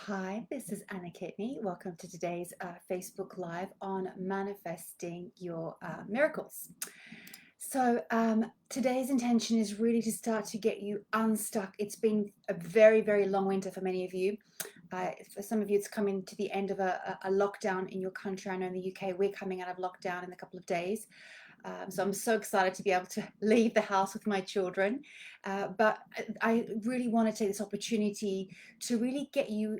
Hi, this is Anna Kitney. Welcome to today's Facebook Live on manifesting your miracles. So today's intention is really to start to get you unstuck. It's been a very, very long winter for many of you. For some of you, it's coming to the end of a lockdown in your country. I know in the UK, we're coming out of lockdown in a couple of days. So I'm so excited to be able to leave the house with my children. But I really want to take this opportunity to really get you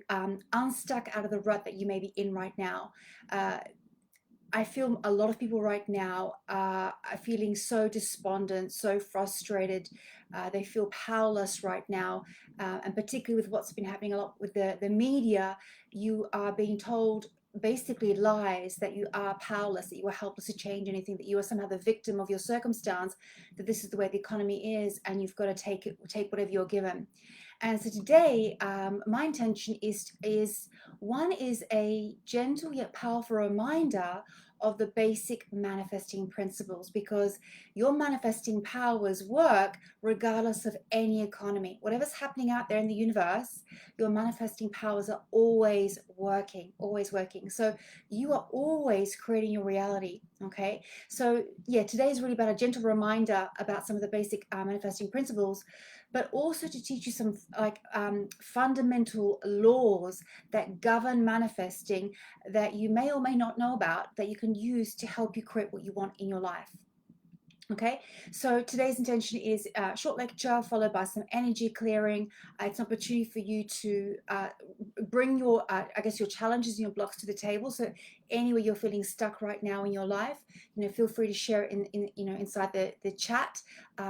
unstuck out of the rut that you may be in right now. I feel a lot of people right now are feeling so despondent, so frustrated. They feel powerless right now. And particularly with what's been happening a lot with the media, you are being told basically lies that you are powerless, that you are helpless to change anything, that you are somehow the victim of your circumstance, that this is the way the economy is and you've got to take whatever you're given. And so today, my intention is a gentle yet powerful reminder of the basic manifesting principles, because your manifesting powers work regardless of any economy. Whatever's happening out there in the universe, your manifesting powers are always working, always working. So you are always creating your reality. Okay. So yeah, today is really about a gentle reminder about some of the basic manifesting principles, but also to teach you some fundamental laws that govern manifesting that you may or may not know about, that you can use to help you create what you want in your life. Okay, so today's intention is a short lecture followed by some energy clearing. It's an opportunity for you to bring your, your challenges and your blocks to the table. So anywhere you're feeling stuck right now in your life, feel free to share it inside the chat.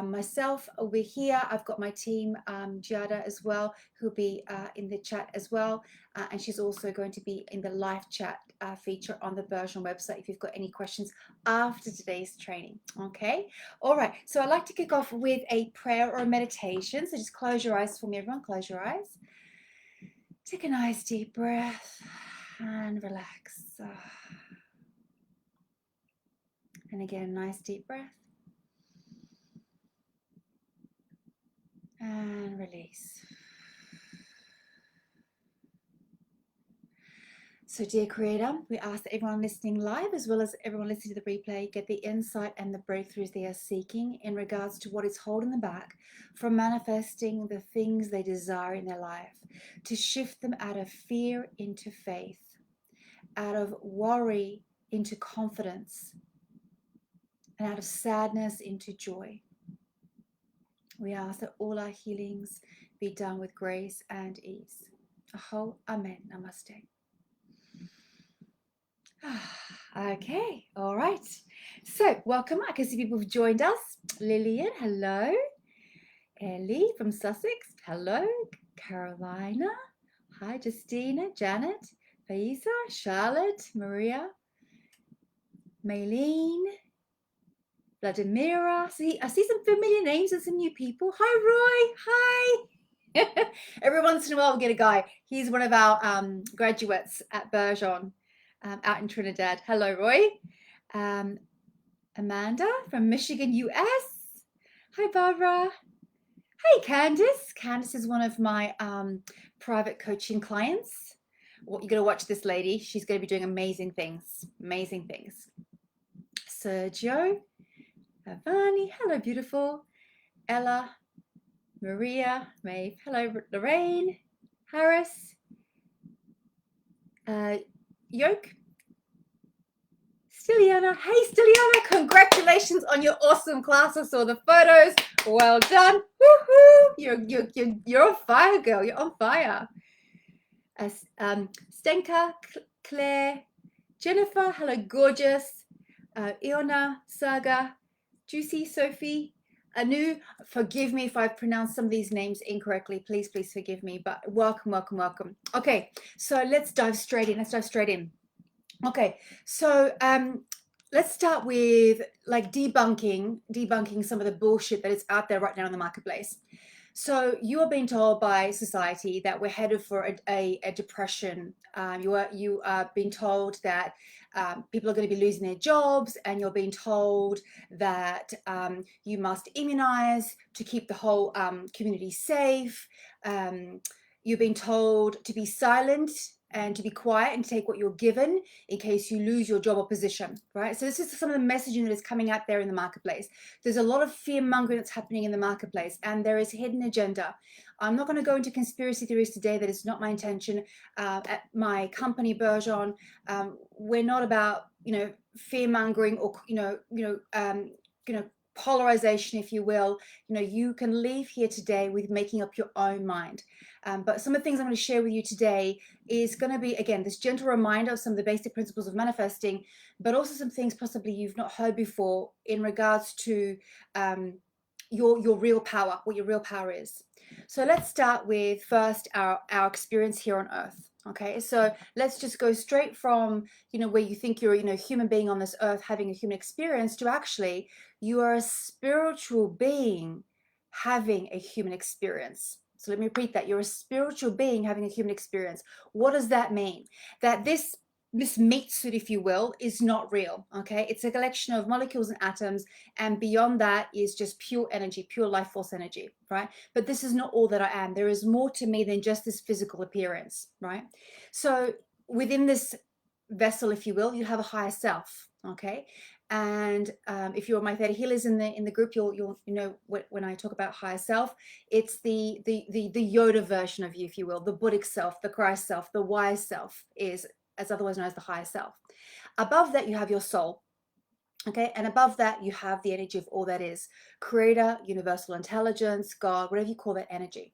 Myself, we're here. I've got my team, Giada as well, who'll be in the chat as well. And she's also going to be in the live chat feature on the Bergeron website if you've got any questions after today's training. Okay, all right, so I'd like to kick off with a prayer or a meditation. So just close your eyes for me, everyone. Close your eyes. Take a nice deep breath and relax. And again, nice deep breath and release. So dear Creator, we ask that everyone listening live as well as everyone listening to the replay get the insight and the breakthroughs they are seeking in regards to what is holding them back from manifesting the things they desire in their life, to shift them out of fear into faith, out of worry into confidence, and out of sadness into joy. We ask that all our healings be done with grace and ease. Aho, Amen, Namaste. Okay, all right. So welcome. I can see people have joined us. Lillian, hello. Ellie from Sussex, hello. Carolina, hi. Justina, Janet, Faisa, Charlotte, Maria, Maylene, Vladimira. I see some familiar names and some new people. Hi, Roy. Hi. Every once in a while we get a guy. He's one of our graduates at Bergeron. Out in Trinidad. Hello, Roy. Amanda from Michigan, US. Hi, Barbara. Hey, Candice. Candice is one of my private coaching clients. Well, you're going to watch this lady. She's going to be doing amazing things. Amazing things. Sergio. Avani. Hello, beautiful. Ella. Maria. Maeve. Hello, Lorraine. Harris. Yoke. Stiliana. Hey, Stiliana, congratulations on your awesome class. I saw the photos. Well done. Woohoo! You're on fire, girl. You're on fire. Stenka, Claire, Jennifer. Hello, gorgeous. Iona, Saga, Juicy, Sophie, Anu. Forgive me if I've pronounced some of these names incorrectly. Please forgive me. But welcome, welcome, welcome. Okay, so let's dive straight in. Okay, so let's start with like debunking some of the bullshit that is out there right now in the marketplace. So you are being told by society that we're headed for a depression. You are being told that people are going to be losing their jobs, and you're being told that you must immunize to keep the whole community safe. You're being told to be silent and to be quiet and to take what you're given in case you lose your job or position, right? So this is some of the messaging that is coming out there in the marketplace. There's a lot of fear mongering that's happening in the marketplace, and there is hidden agenda. I'm not going to go into conspiracy theories today. That is not my intention. At my company, Bergeron, we're not about fear mongering or polarization, if you will. You can leave here today with making up your own mind. But some of the things I'm going to share with you today is going to be, again, this gentle reminder of some of the basic principles of manifesting, but also some things possibly you've not heard before in regards to your real power, what your real power is. So let's start with first our experience here on earth. Okay, so let's just go straight from where you think you're a human being on this earth having a human experience to actually you are a spiritual being having a human experience. So let me repeat that. You're a spiritual being having a human experience. What does that mean? That this meat suit, if you will, is not real. Okay, it's a collection of molecules and atoms, and beyond that is just pure energy, pure life force energy, right? But this is not all that I am. There is more to me than just this physical appearance, right? So within this vessel, if you will, you have a higher self. Okay, and if you're my theta healers in the group, you'll know when I talk about higher self, it's the Yoda version of you, if you will, the Buddhic self, the Christ self, the wise self is as otherwise known as the higher self. Above that, you have your soul. Okay, and above that, you have the energy of all that is creator, universal intelligence, God, whatever you call that energy.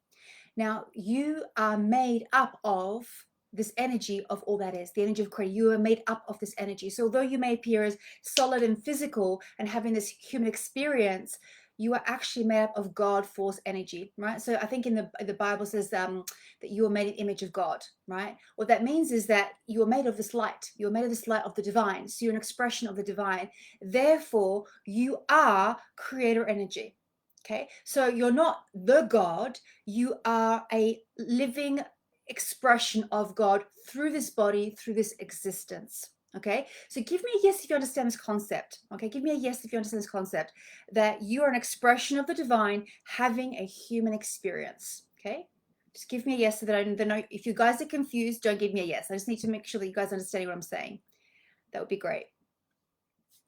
Now, you are made up of this energy of all that is, the energy of creator. You are made up of this energy. So although you may appear as solid and physical and having this human experience, you are actually made up of God force energy, right? So I think in the Bible says that you are made in the image of God, right? What that means is that you are made of this light. You are made of this light of the divine. So you're an expression of the divine. Therefore, you are creator energy. Okay, so you're not the God, you are a living expression of God through this body, through this existence. Okay, so give me a yes if you understand this concept. Okay, give me a yes if you understand this concept that you are an expression of the divine having a human experience. Okay, just give me a yes so that I know. If you guys are confused, don't give me a yes. I just need to make sure that you guys understand what I'm saying. That would be great.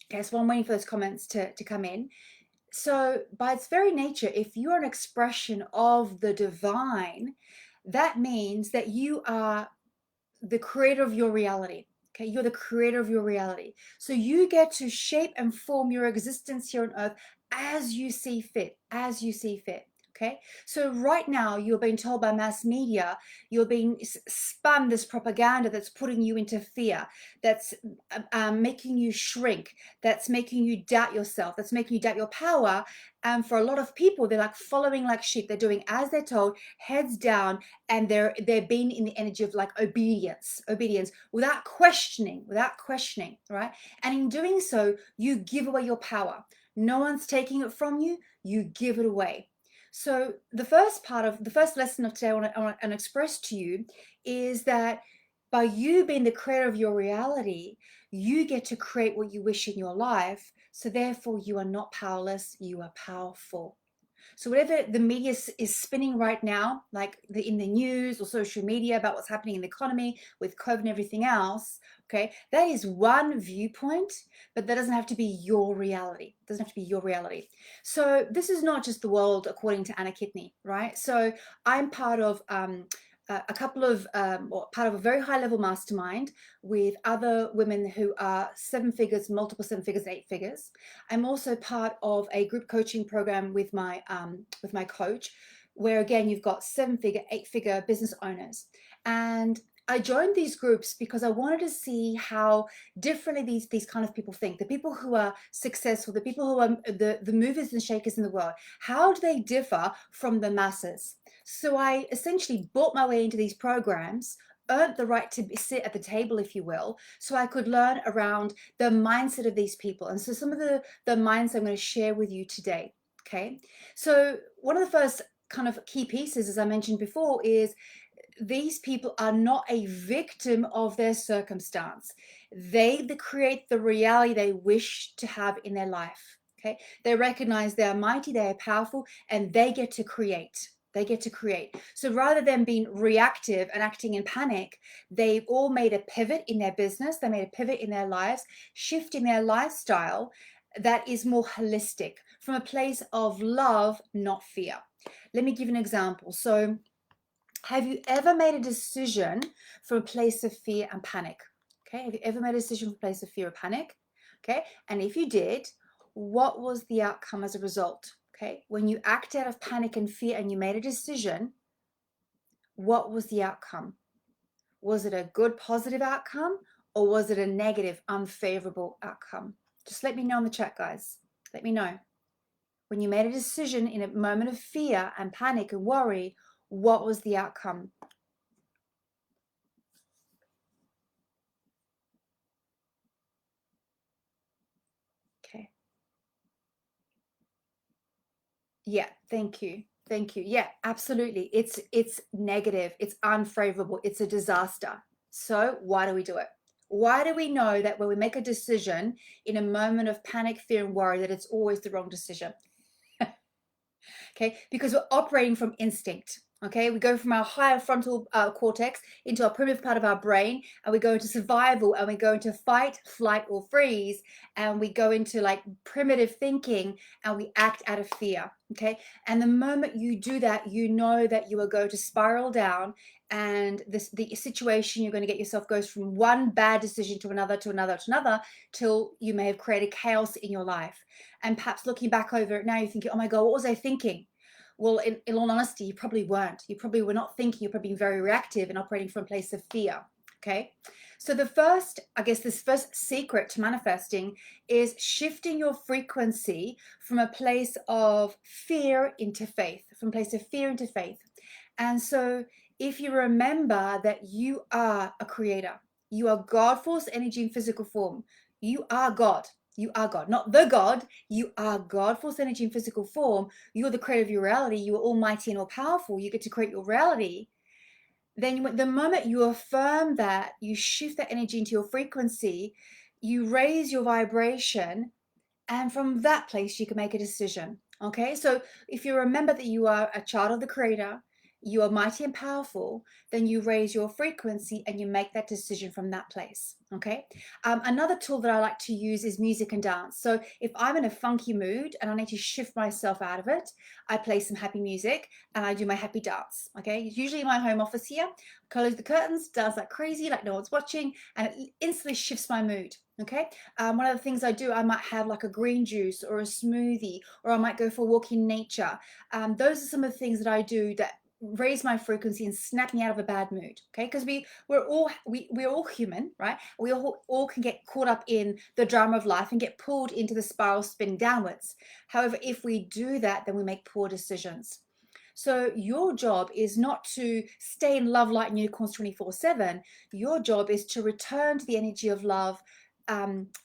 Okay, so I'm waiting for those comments to come in. So, by its very nature, if you are an expression of the divine, that means that you are the creator of your reality. Okay, you're the creator of your reality. So, you get to shape and form your existence here on earth as you see fit, as you see fit. Okay, so right now you're being told by mass media, you're being spun this propaganda that's putting you into fear, that's making you shrink, that's making you doubt yourself, that's making you doubt your power. And for a lot of people, they're like following like sheep. They're doing as they're told, heads down, and they're being in the energy of like obedience without questioning, right? And in doing so, you give away your power. No one's taking it from you. You give it away. So the first lesson of today I want to express to you is that by you being the creator of your reality, you get to create what you wish in your life. So therefore, you are not powerless, you are powerful. So whatever the media is spinning right now, like in the news or social media about what's happening in the economy with COVID and everything else, okay, that is one viewpoint, but that doesn't have to be your reality. It doesn't have to be your reality. So this is not just the world according to Anna Kitney, right? So I'm part of a couple of, or part of a very high level mastermind with other women who are seven figures, multiple seven figures, 8 figures. I'm also part of a group coaching program with my coach, where again, you've got 7-figure, 8-figure business owners. And I joined these groups because I wanted to see how differently these kind of people think. The people who are successful, the people who are the movers and shakers in the world, how do they differ from the masses? So I essentially bought my way into these programs, earned the right to sit at the table, if you will, so I could learn around the mindset of these people. And so some of the minds I'm going to share with you today. Okay, so one of the first kind of key pieces, as I mentioned before, is these people are not a victim of their circumstance. They create the reality they wish to have in their life. Okay, they recognize they are mighty, they are powerful, and they get to create. They get to create. So rather than being reactive and acting in panic, they've all made a pivot in their business. They made a pivot in their lives, shifting their lifestyle that is more holistic from a place of love, not fear. Let me give you an example. So have you ever made a decision from a place of fear and panic? Okay. Have you ever made a decision from a place of fear or panic? Okay. And if you did, what was the outcome as a result? Okay. When you act out of panic and fear and you made a decision, what was the outcome? Was it a good, positive outcome, or was it a negative, unfavorable outcome? Just let me know in the chat, guys. Let me know. When you made a decision in a moment of fear and panic and worry, what was the outcome? Okay. Yeah, thank you. Thank you. Yeah, absolutely. It's negative, it's unfavorable, it's a disaster. So why do we do it? Why do we know that when we make a decision in a moment of panic, fear, and worry, that it's always the wrong decision? Okay, because we're operating from instinct. Okay, we go from our higher frontal cortex into our primitive part of our brain, and we go into survival, and we go into fight, flight, or freeze, and we go into like primitive thinking, and we act out of fear. Okay, and the moment you do that, you know that you are going to spiral down, and the situation you're going to get yourself goes from one bad decision to another, to another, to another, till you may have created chaos in your life. And perhaps looking back over it now, you're thinking, oh my God, what was I thinking? Well, in all honesty, you probably weren't. You probably were not thinking. You're probably very reactive and operating from a place of fear. Okay. So the first, I guess, this first secret to manifesting is shifting your frequency from a place of fear into faith, from a place of fear into faith. And so if you remember that you are a creator, you are God force energy in physical form. You are God. You are God, not the God. You are God force energy in physical form. You're the creator of your reality. You are almighty and all powerful. You get to create your reality. Then the moment you affirm that, you shift that energy into your frequency, you raise your vibration, and from that place, you can make a decision. Okay, so if you remember that you are a child of the Creator, you are mighty and powerful, then you raise your frequency and you make that decision from that place. Okay, another tool that I like to use is music and dance. So if I'm in a funky mood and I need to shift myself out of it, I play some happy music and I do my happy dance. Okay, usually in my home office here, close the curtains, dance like crazy, like no one's watching, and it instantly shifts my mood. Okay, one of the things I do, I might have like a green juice or a smoothie, or I might go for a walk in nature. Those are some of the things that I do that raise my frequency and snap me out of a bad mood. Okay, because we're all human, right? We all can get caught up in the drama of life and get pulled into the spiral spinning downwards. However, if we do that, then we make poor decisions. So your job is not to stay in love, light, and unicorns 24/7. Your job is to return to the energy of love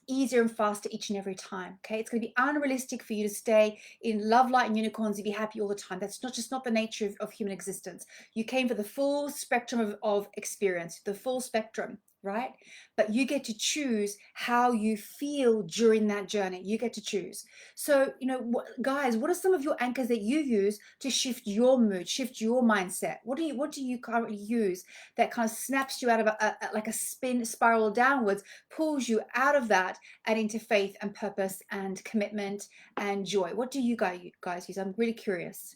easier and faster each and every time. Okay, it's going to be unrealistic for you to stay in love, light, and unicorns and be happy all the time. That's not the nature of human existence. You came for the full spectrum of experience, the full spectrum, right? But you get to choose how you feel during that journey. You get to choose. So, guys, what are some of your anchors that you use to shift your mood, shift your mindset? What do you currently use that kind of snaps you out of like a spin spiral downwards, pulls you out of that and into faith and purpose and commitment and joy? What do you guys use? I'm really curious.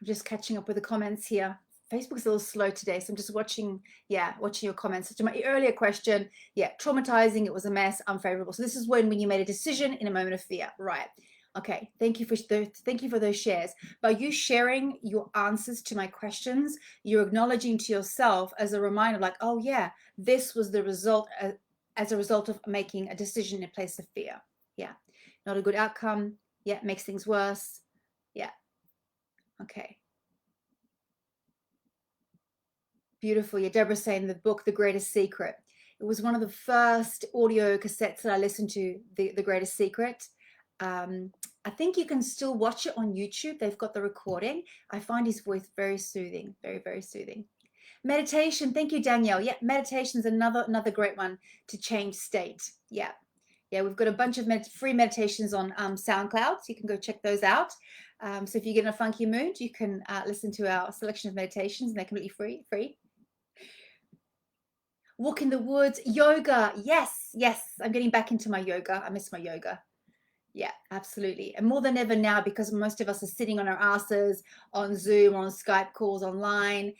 I'm just catching up with the comments here. Facebook's a little slow today, so I'm just watching your comments. To my earlier question, traumatizing, it was a mess, unfavorable. So this is when you made a decision in a moment of fear, right? Okay, thank you for those shares. By you sharing your answers to my questions, you're acknowledging to yourself as a reminder, like, oh yeah, this was the result as a result of making a decision in a place of fear. Yeah, not a good outcome. Yeah, makes things worse. Yeah, okay. Beautiful. Yeah, Deborah's saying the book, The Greatest Secret. It was one of the first audio cassettes that I listened to, The Greatest Secret. I think you can still watch it on YouTube. They've got the recording. I find his voice very soothing, very, very soothing. Meditation. Thank you, Danielle. Yeah, meditation is another great one to change state. Yeah. Yeah, we've got a bunch of free meditations on SoundCloud, so you can go check those out. So if you get in a funky mood, you can listen to our selection of meditations, and they're completely free. Walk in the woods, yoga. Yes, yes. I'm getting back into my yoga. I miss my yoga. Yeah, absolutely. And more than ever now, because most of us are sitting on our asses on Zoom, on Skype calls, online.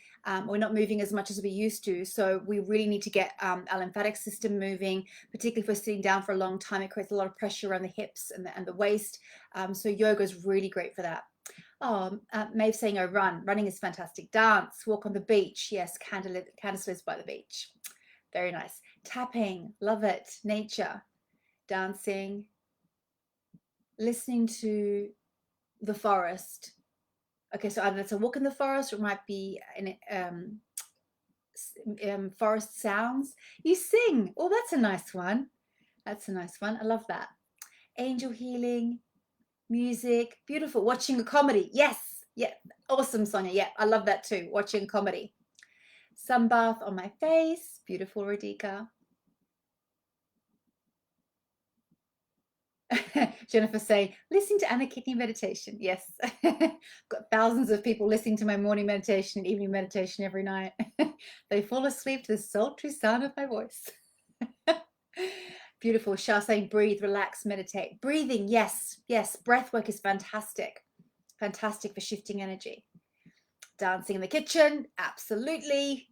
We're not moving as much as we used to. So we really need to get our lymphatic system moving, particularly if we're sitting down for a long time. It creates a lot of pressure around the hips and the waist. So yoga is really great for that. Oh, Maeve saying, oh, run. Running is fantastic. Dance, walk on the beach. Yes, Candice lives by the beach. Very nice. Tapping, love it. Nature, dancing, listening to the forest. Okay, so either it's a walk in the forest or it might be forest sounds. You sing. Oh, that's a nice one. That's a nice one. I love that. Angel healing, music, beautiful. Watching a comedy. Yes. Yeah. Awesome, Sonia. Yeah, I love that too. Watching comedy. Sunbath on my face. Beautiful, Radhika. Jennifer saying, listen to Anna Kitney meditation. Yes. Got thousands of people listening to my morning meditation, evening meditation every night. They fall asleep to the sultry sound of my voice. Beautiful. Shah saying, breathe, relax, meditate. Breathing, yes, yes. Breath work is fantastic. Fantastic for shifting energy. Dancing in the kitchen, absolutely.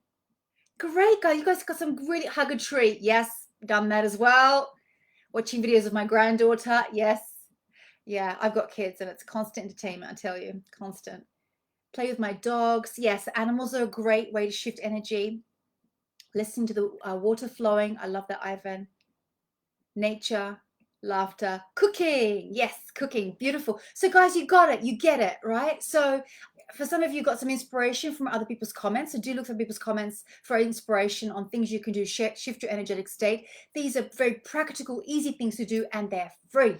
Great, guys. You guys got some really hug a tree. Yes, done that as well. Watching videos of my granddaughter. Yes. Yeah, I've got kids and it's constant entertainment, I tell you, constant. Play with my dogs. Yes, animals are a great way to shift energy. Listening to the water flowing. I love that, Ivan. Nature, laughter, cooking. Yes, cooking. Beautiful. So, guys, you got it. You get it, right? So, for some of you, got some inspiration from other people's comments. So, do look for people's comments for inspiration on things you can do, shift your energetic state. These are very practical, easy things to do, and they're free.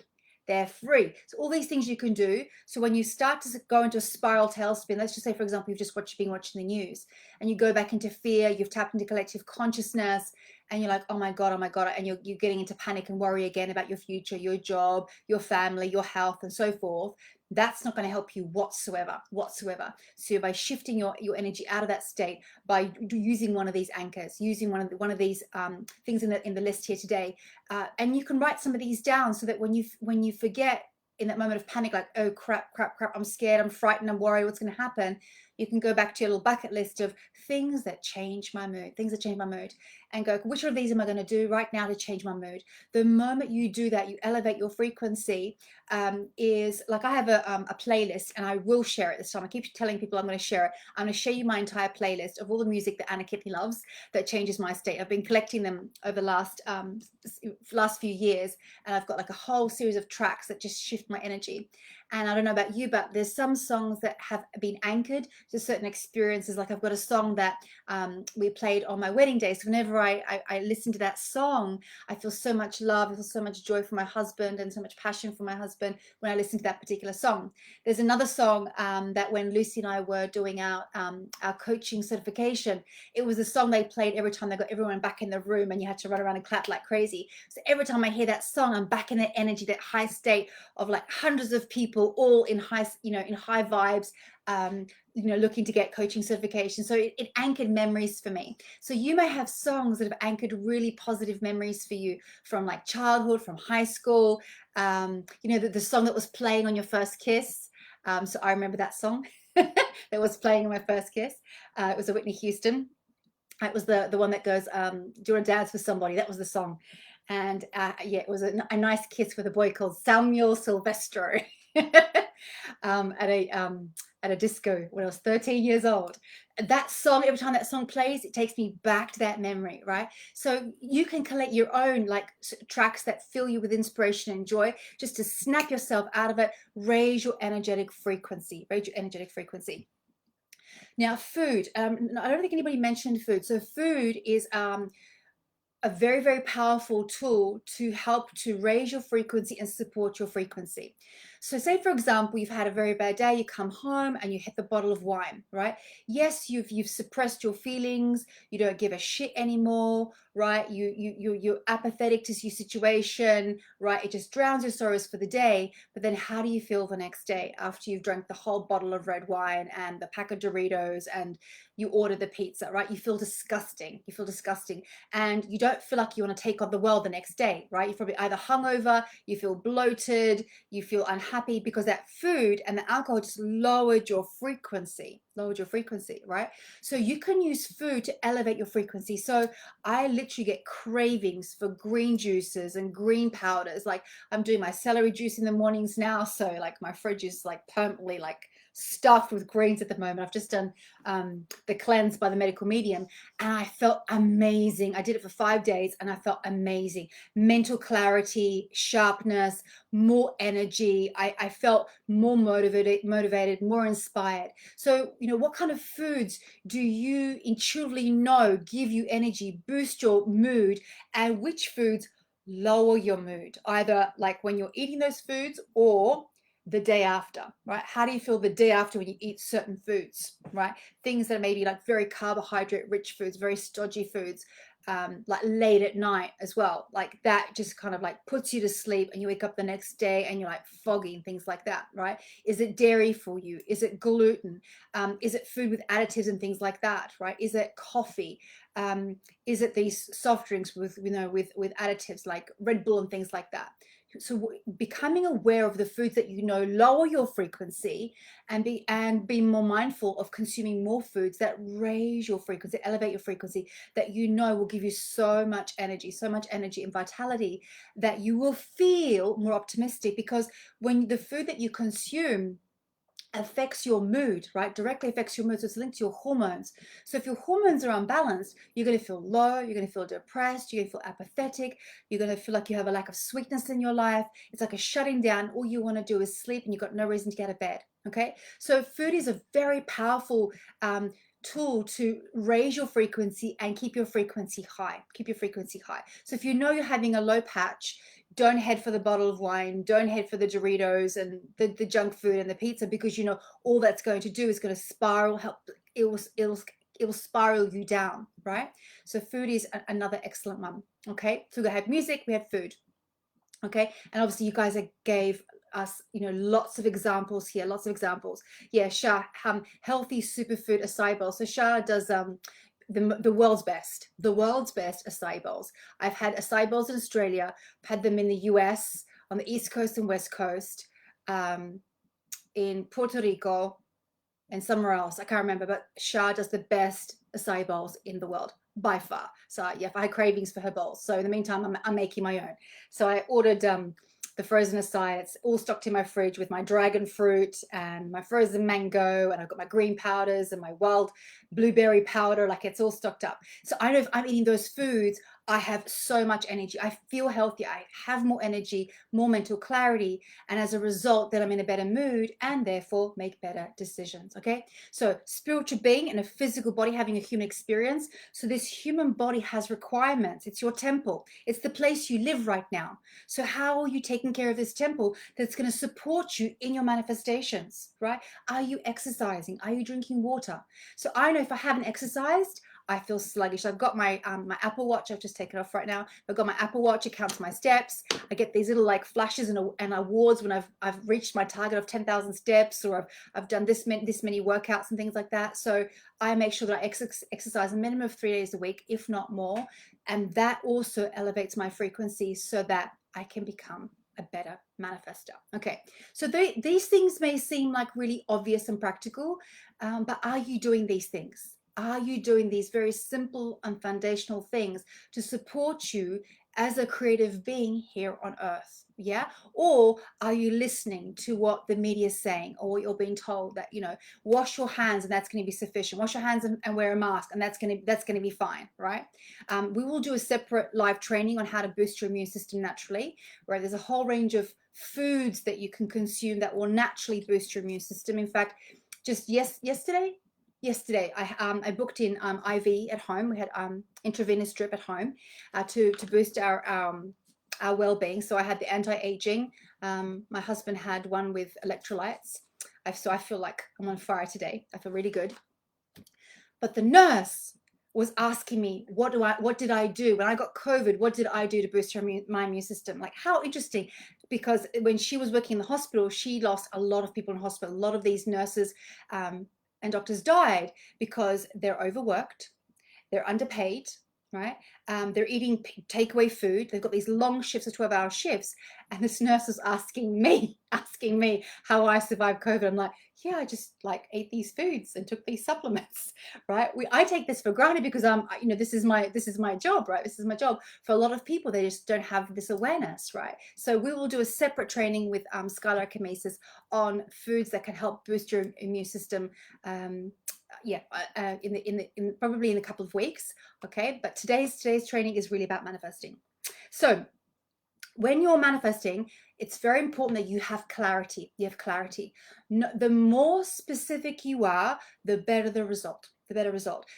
They're free. So all these things you can do. So when you start to go into a spiral tailspin, let's just say, for example, you've just been watching the news and you go back into fear, you've tapped into collective consciousness, and you're like, oh my God, and you're getting into panic and worry again about your future, your job, your family, your health, and so forth. That's not going to help you whatsoever. So by shifting your energy out of that state, by using one of these anchors, using one of these things in the list here today, and you can write some of these down so that when you forget in that moment of panic, like, oh crap, I'm scared, I'm frightened, I'm worried, what's going to happen? You can go back to your little bucket list of things that change my mood, and go, which of these am I going to do right now to change my mood? The moment you do that, you elevate your frequency. Is like, I have a playlist, and I will share it this time. I keep telling people I'm going to share it. I'm going to show you my entire playlist of all the music that Anna Kitney loves that changes my state. I've been collecting them over the last few years, and I've got like a whole series of tracks that just shift my energy. And I don't know about you, but there's some songs that have been anchored to certain experiences. Like, I've got a song that we played on my wedding day. So whenever I listen to that song, I feel so much love, I feel so much joy for my husband and so much passion for my husband when I listen to that particular song. There's another song that when Lucy and I were doing our coaching certification, it was a song they played every time they got everyone back in the room, and you had to run around and clap like crazy. So every time I hear that song, I'm back in that energy, that high state of like hundreds of people all in high vibes, looking to get coaching certification. So it anchored memories for me. So you may have songs that have anchored really positive memories for you from like childhood, from high school. The song that was playing on your first kiss. So I remember that song that was playing on my first kiss. It was a Whitney Houston. It was the one that goes, do you want to dance with somebody? That was the song. And it was a nice kiss with a boy called Samuel Silvestro at a disco when I was 13 years old. That song, every time that song plays, it takes me back to that memory, right? So you can collect your own like tracks that fill you with inspiration and joy, just to snap yourself out of it, raise your energetic frequency. Now, food. I don't think anybody mentioned food. So food is a very, very powerful tool to help to raise your frequency and support your frequency. So say, for example, you've had a very bad day, you come home and you hit the bottle of wine, right? Yes, you've suppressed your feelings, you don't give a shit anymore, right? You're apathetic to your situation, right? It just drowns your sorrows for the day. But then how do you feel the next day after you've drank the whole bottle of red wine and the pack of Doritos and you order the pizza, right? You feel disgusting. You feel disgusting. And you don't feel like you want to take on the world the next day, right? You're probably either hungover, you feel bloated, you feel unhappy because that food and the alcohol just lowered your frequency, right? So you can use food to elevate your frequency. So I literally get cravings for green juices and green powders. Like I'm doing my celery juice in the mornings now. So like my fridge is like permanently like stuffed with greens at the moment. I've just done the cleanse by the medical medium and I felt amazing. I did it for 5 days and I felt amazing. Mental clarity, sharpness, more energy. I felt more motivated, more inspired. So, what kind of foods do you intuitively know give you energy, boost your mood, and which foods lower your mood? Either like when you're eating those foods or the day after, right? How do you feel the day after when you eat certain foods, right? Things that are maybe like very carbohydrate rich foods, very stodgy foods, like late at night as well. Like that just kind of like puts you to sleep and you wake up the next day and you're like foggy and things like that, right? Is it dairy for you? Is it gluten? Is it food with additives and things like that, right? Is it coffee? Is it these soft drinks with, with additives like Red Bull and things like that? So becoming aware of the foods that lower your frequency and be more mindful of consuming more foods that raise your frequency, elevate your frequency, that will give you so much energy and vitality, that you will feel more optimistic, because when the food that you consume affects your mood, right? Directly affects your mood. So it's linked to your hormones. So if your hormones are unbalanced, you're going to feel low, you're going to feel depressed, you're going to feel apathetic, you're going to feel like you have a lack of sweetness in your life. It's like a shutting down. All you want to do is sleep and you've got no reason to get out of bed. Okay. So food is a very powerful tool to raise your frequency and keep your frequency high. So if you're having a low patch, don't head for the bottle of wine, don't head for the Doritos and the junk food and the pizza, because all that's going to do is going to it will spiral you down, right? So food is another excellent one. Okay, so we have music, we have food. Okay, and obviously you guys gave us lots of examples here, Yeah, Shah, healthy superfood acai bowl. So Shah does the world's best acai bowls. I've had acai bowls in Australia, I've had them in the US, on the East Coast and West Coast, in Puerto Rico and somewhere else, I can't remember, but Shah does the best acai bowls in the world by far. So yeah, I had cravings for her bowls. So in the meantime, I'm making my own. So I ordered the frozen acai. It's all stocked in my fridge with my dragon fruit and my frozen mango, and I've got my green powders and my wild blueberry powder. Like, it's all stocked up. So I know if I'm eating those foods, I have so much energy. I feel healthy. I have more energy, more mental clarity. And as a result, then I'm in a better mood and therefore make better decisions. Okay. So spiritual being in a physical body, having a human experience. So this human body has requirements. It's your temple. It's the place you live right now. So how are you taking care of this temple that's going to support you in your manifestations, right? Are you exercising? Are you drinking water? So I know if I haven't exercised, I feel sluggish. I've got my Apple Watch. I've just taken it off right now. I've got my Apple Watch. It counts my steps. I get these little like flashes and awards when I've reached my target of 10,000 steps, or I've done this many workouts and things like that. So I make sure that I exercise a minimum of 3 days a week, if not more, and that also elevates my frequency so that I can become a better manifester. Okay, so these things may seem like really obvious and practical, but are you doing these things? Are you doing these very simple and foundational things to support you as a creative being here on earth? Yeah. Or are you listening to what the media is saying, or what you're being told that, wash your hands and that's going to be sufficient. Wash your hands and wear a mask and that's going to be fine. Right. We will do a separate live training on how to boost your immune system naturally, where there's a whole range of foods that you can consume that will naturally boost your immune system. In fact, just yesterday I booked in IV at home. We had intravenous drip at home to boost our our well-being. So I had the anti-aging. My husband had one with electrolytes. So I feel like I'm on fire today. I feel really good. But the nurse was asking me, what did I do when I got COVID? What did I do to boost my immune system? Like, how interesting, because when she was working in the hospital, she lost a lot of people in hospital. A lot of these nurses and doctors died because they're overworked, they're underpaid, right? They're eating takeaway food. They've got these long shifts of 12-hour shifts. And this nurse was asking me how I survived COVID. I'm like, yeah, I just like ate these foods and took these supplements, right? I take this for granted because this is my job, right? This is my job. For a lot of people, they just don't have this awareness, right? So we will do a separate training with Skylar Kamesis on foods that can help boost your immune system. Probably in a couple of weeks. Okay, but today's training is really about manifesting. So when you're manifesting, it's very important that you have clarity. No, the more specific you are, the better the result.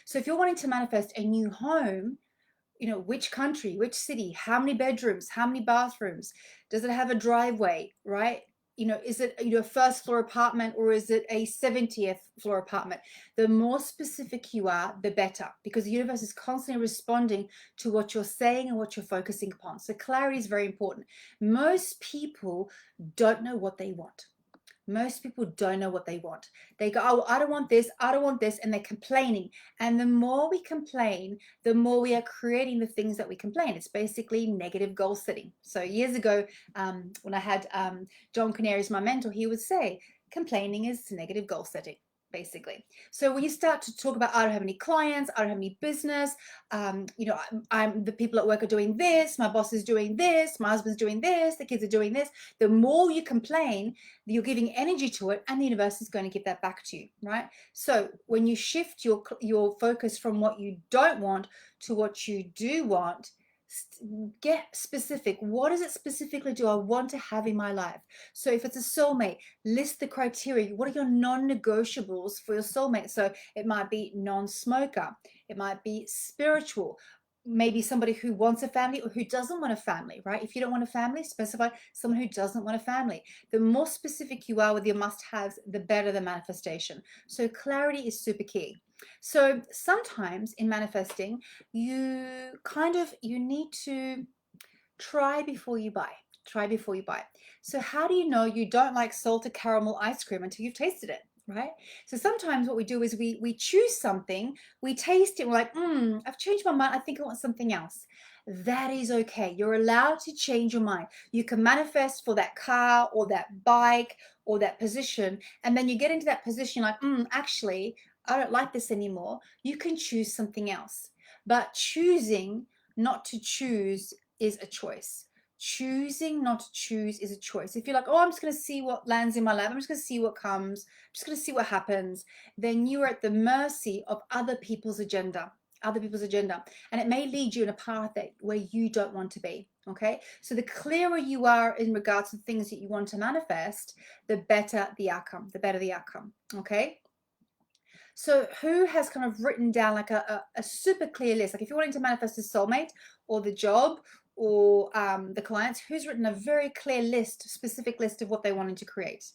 So if you're wanting to manifest a new home, which country, which city, how many bedrooms, how many bathrooms, does it have a driveway, right? Is it a first floor apartment, or is it a 70th floor apartment? The more specific you are, the better, because the universe is constantly responding to what you're saying and what you're focusing upon. So clarity is very important. Most people don't know what they want. Most people don't know what they want. They go, oh, I don't want this, and they're complaining. And the more we complain, the more we are creating the things that we complain. It's basically negative goal setting. So years ago, when I had John Canary as my mentor, he would say, complaining is negative goal setting, basically. So when you start to talk about, I don't have any clients, I don't have any business, I'm the people at work are doing this, my boss is doing this, my husband's doing this, the kids are doing this. The more you complain, you're giving energy to it, and the universe is going to give that back to you, right? So when you shift your focus from what you don't want to what you do want, get specific. What is it specifically do I want to have in my life? So if it's a soulmate, list the criteria. What are your non-negotiables for your soulmate? So it might be non-smoker, it might be spiritual, maybe somebody who wants a family or who doesn't want a family, right? If you don't want a family, specify someone who doesn't want a family. The more specific you are with your must-haves, the better the manifestation. So clarity is super key. So sometimes in manifesting, you need to try before you buy. So how do you know you don't like salted caramel ice cream until you've tasted it, right? So sometimes what we do is we choose something, we taste it, we're like, I've changed my mind, I think I want something else. That is okay. You're allowed to change your mind. You can manifest for that car or that bike or that position, and then you get into that position like, actually, I don't like this anymore. You can choose something else. But choosing not to choose is a choice. Choosing not to choose is a choice. If you're like, oh, I'm just going to see what lands in my lap, I'm just going to see what comes, I'm just going to see what happens, then you are at the mercy of other people's agenda. And it may lead you in a path where you don't want to be. Okay, so the clearer you are in regards to things that you want to manifest, the better the outcome. Okay, so who has kind of written down like a super clear list? Like if you're wanting to manifest a soulmate or the job or the clients, who's written a very clear list, specific list of what they wanted to create?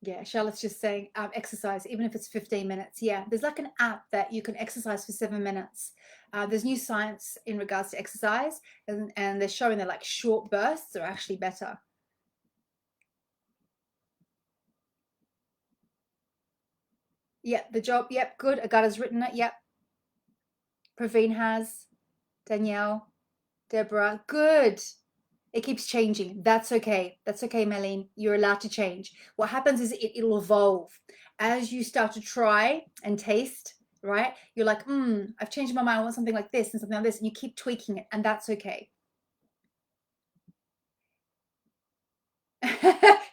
Yeah, Charlotte's just saying exercise, even if it's 15 minutes. Yeah, there's like an app that you can exercise for 7 minutes. There's new science in regards to exercise, and they're showing that like short bursts are actually better. Yep, the job. Yep, good. Agata's written it. Yep. Praveen has. Danielle. Deborah. Good. It keeps changing. That's okay. Melene. You're allowed to change. What happens is it'll evolve. As you start to try and taste, right? You're like, I've changed my mind. I want something like this and something like this. And you keep tweaking it. And that's okay.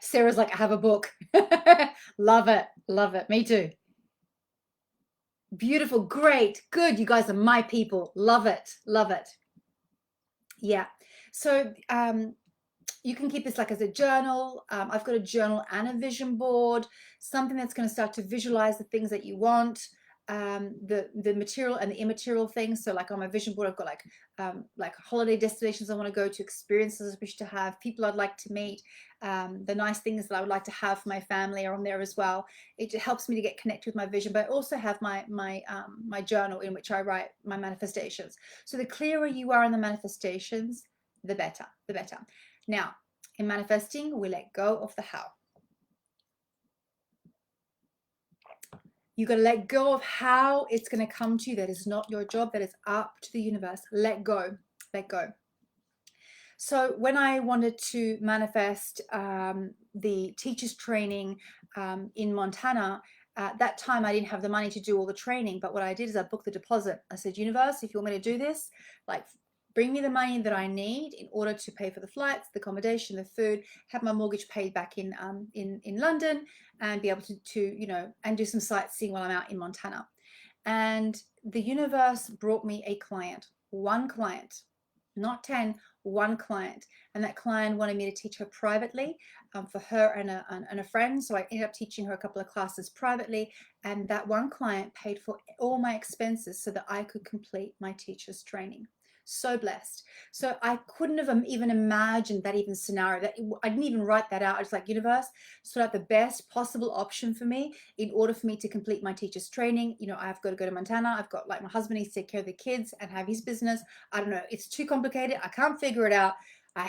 Sarah's like, I have a book. Love it. Me too. Beautiful. Great. Good. You guys are my people. Love it. Yeah. So You can keep this like as a journal. I've got a journal and a vision board, something that's going to start to visualize the things that you want, the material and the immaterial things. So like on my vision board, I've got like holiday destinations I want to go to, experiences I wish to have, people I'd like to meet, the nice things that I would like to have for my family are on there as well. It helps me to get connected with my vision, but I also have my journal in which I write my manifestations. So the clearer you are in the manifestations, the better, the better. Now, in manifesting, we let go of the how. You got to let go of how it's going to come to you. That is not your job. That is up to the universe. Let go. Let go. So when I wanted to manifest the teacher's training in Montana, at that time I didn't have the money to do all the training. But what I did is I booked the deposit. I said, universe, if you want me to do this, like bring me the money that I need in order to pay for the flights, the accommodation, the food, have my mortgage paid back in London, and be able to you know, and do some sightseeing while I'm out in Montana. And the universe brought me a client, one client, not 10, one client. And that client wanted me to teach her privately for her and a friend. So I ended up teaching her a couple of classes privately. And that one client paid for all my expenses so that I could complete my teacher's training. So blessed. So I couldn't have even imagined that even scenario. That I didn't even write that out. I was like, universe, sort out the best possible option for me in order for me to complete my teacher's training. You know, I've got to go to Montana. I've got like my husband needs to take care of the kids and have his business. I don't know. It's too complicated. I can't figure it out. I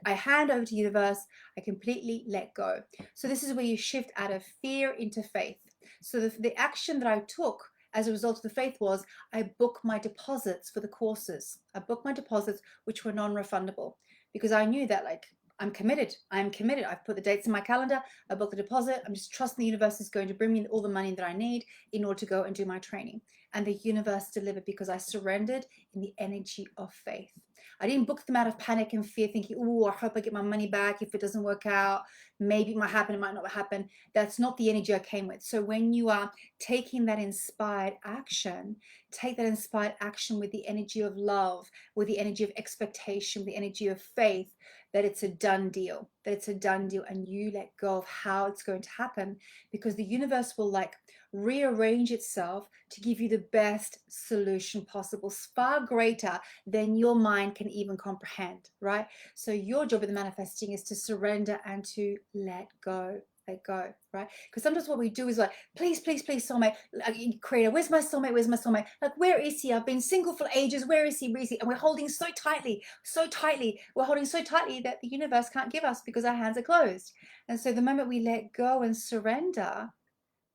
hand over to universe. I completely let go. So this is where you shift out of fear into faith. So the action that I took as a result of the faith was I booked my deposits for the courses. I booked my deposits, which were non-refundable, because I knew that like I'm committed. I'm committed. I've put the dates in my calendar. I booked the deposit. I'm just trusting the universe is going to bring me all the money that I need in order to go and do my training. And the universe delivered because I surrendered in the energy of faith. I didn't book them out of panic and fear, thinking, oh, I hope I get my money back. If it doesn't work out, maybe it might happen, it might not happen. That's not the energy I came with. So when you are taking that inspired action, take that inspired action with the energy of love, with the energy of expectation, with the energy of faith, that it's a done deal, and you let go of how it's going to happen, because the universe will like rearrange itself to give you the best solution possible, far greater than your mind can even comprehend, right? So your job in the manifesting is to surrender and to let go. Let go, right? Because sometimes what we do is like, please, please, please, soulmate, creator, where's my soulmate? Where's my soulmate? Like, where is he? I've been single for ages. Where is he? Where is he? And we're holding so tightly, so tightly. We're holding so tightly that the universe can't give us because our hands are closed. And so the moment we let go and surrender,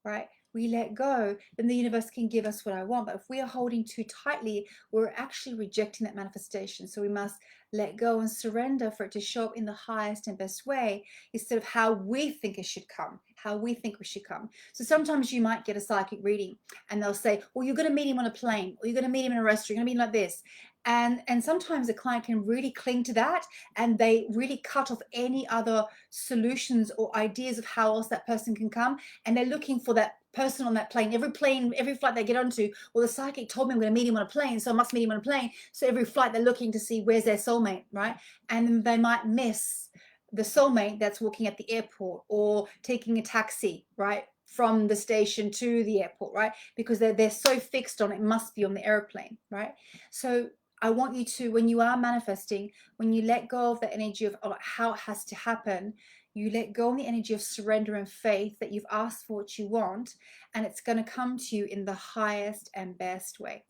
right? We let go, then the universe can give us what I want. But if we are holding too tightly, we're actually rejecting that manifestation. So we must let go and surrender for it to show up in the highest and best way, instead of how we think it should come, how we think we should come. So sometimes you might get a psychic reading and they'll say, well, you're going to meet him on a plane, or you're going to meet him in a restaurant, you're going to meet him like this. And sometimes a client can really cling to that, and they really cut off any other solutions or ideas of how else that person can come. And they're looking for that person on that plane, every flight they get onto. Well, the psychic told me I'm going to meet him on a plane, so I must meet him on a plane. So every flight they're looking to see where's their soulmate, right? And they might miss the soulmate that's walking at the airport or taking a taxi, right, from the station to the airport, right? Because they're so fixed on it must be on the airplane, right? So I want you to, when you are manifesting, when you let go of the energy of how it has to happen, you let go of the energy of surrender and faith that you've asked for what you want, and it's going to come to you in the highest and best way,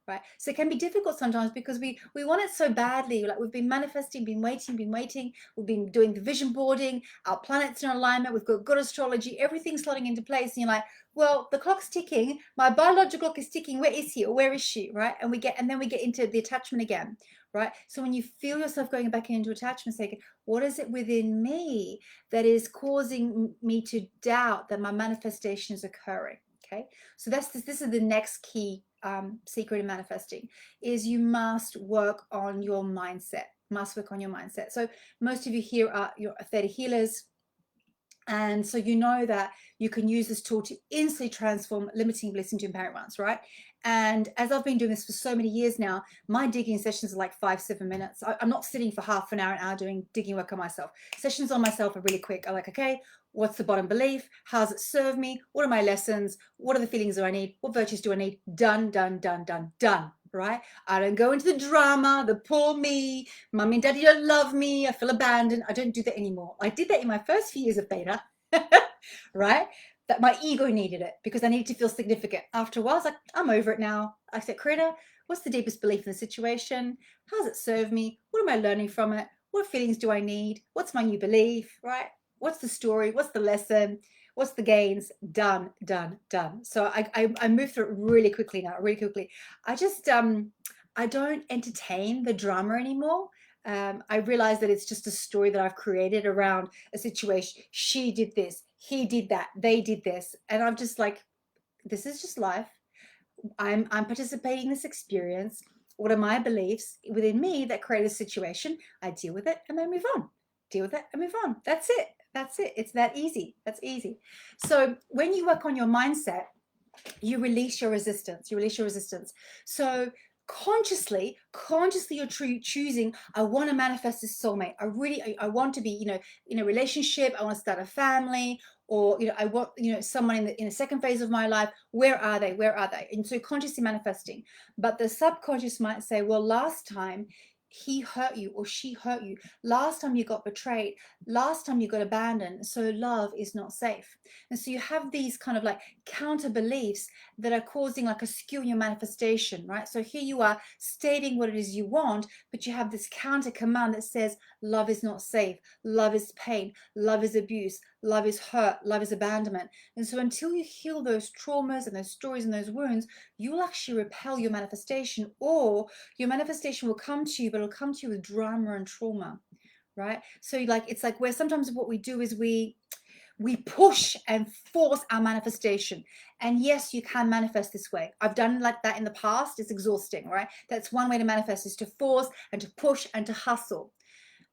right? So it can be difficult sometimes because we want it so badly. Like we've been manifesting, been waiting. We've been doing the vision boarding. Our planets in alignment. We've got good astrology. Everything's slotting into place. And you're like, well, the clock's ticking. My biological clock is ticking. Where is he or where is she, right? And then we get into the attachment again, right? So when you feel yourself going back into attachment, say, what is it within me that is causing me to doubt that my manifestation is occurring? Okay, so this is the next key secret in manifesting, is you must work on your mindset. So most of you here are your theta healers, and so you know that you can use this tool to instantly transform limiting beliefs into empowering ones, right? And as I've been doing this for so many years now, my digging sessions are like 5-7 minutes. I'm not sitting for half an hour doing digging work on myself. Sessions on myself are really quick. I'm like, okay, what's the bottom belief? How does it serve me? What are my lessons? What are the feelings do I need? What virtues do I need? Done, done, done, done, done. Right? I don't go into the drama, the poor me, mummy and daddy don't love me, I feel abandoned. I don't do that anymore. I did that in my first few years of beta, right? That my ego needed it because I needed to feel significant. After a while, I was like, I'm over it now. I said, Creator, what's the deepest belief in the situation? How does it serve me? What am I learning from it? What feelings do I need? What's my new belief, right? What's the story? What's the lesson? What's the gains? Done, done, done. So I move through it really quickly now, really quickly. I just I don't entertain the drama anymore. I realize that it's just a story that I've created around a situation. She did this, he did that, they did this, and I'm just like, this is just life. I'm participating in this experience. What are my beliefs within me that create a situation? I deal with it and then move on. Deal with it and move on. That's it. That's it. It's that easy. That's easy. So when you work on your mindset, you release your resistance. You release your resistance. So consciously you're choosing, I want to manifest this soulmate. I want to be, in a relationship. I want to start a family, or I want, someone in the second phase of my life. Where are they? And so consciously manifesting. But the subconscious might say, well, last time he hurt you or she hurt you, last time you got betrayed, last time you got abandoned, so love is not safe. And so you have these kind of like counter beliefs that are causing like a skew in your manifestation, right? So here you are stating what it is you want, but you have this counter command that says love is not safe, love is pain, love is abuse, love is hurt, love is abandonment. And so until you heal those traumas and those stories and those wounds, you'll actually repel your manifestation, or your manifestation will come to you, but it'll come to you with drama and trauma, right? So like, it's like where sometimes what we do is we push and force our manifestation. And yes, you can manifest this way. I've done like that in the past. It's exhausting, right? That's one way to manifest, is to force and to push and to hustle.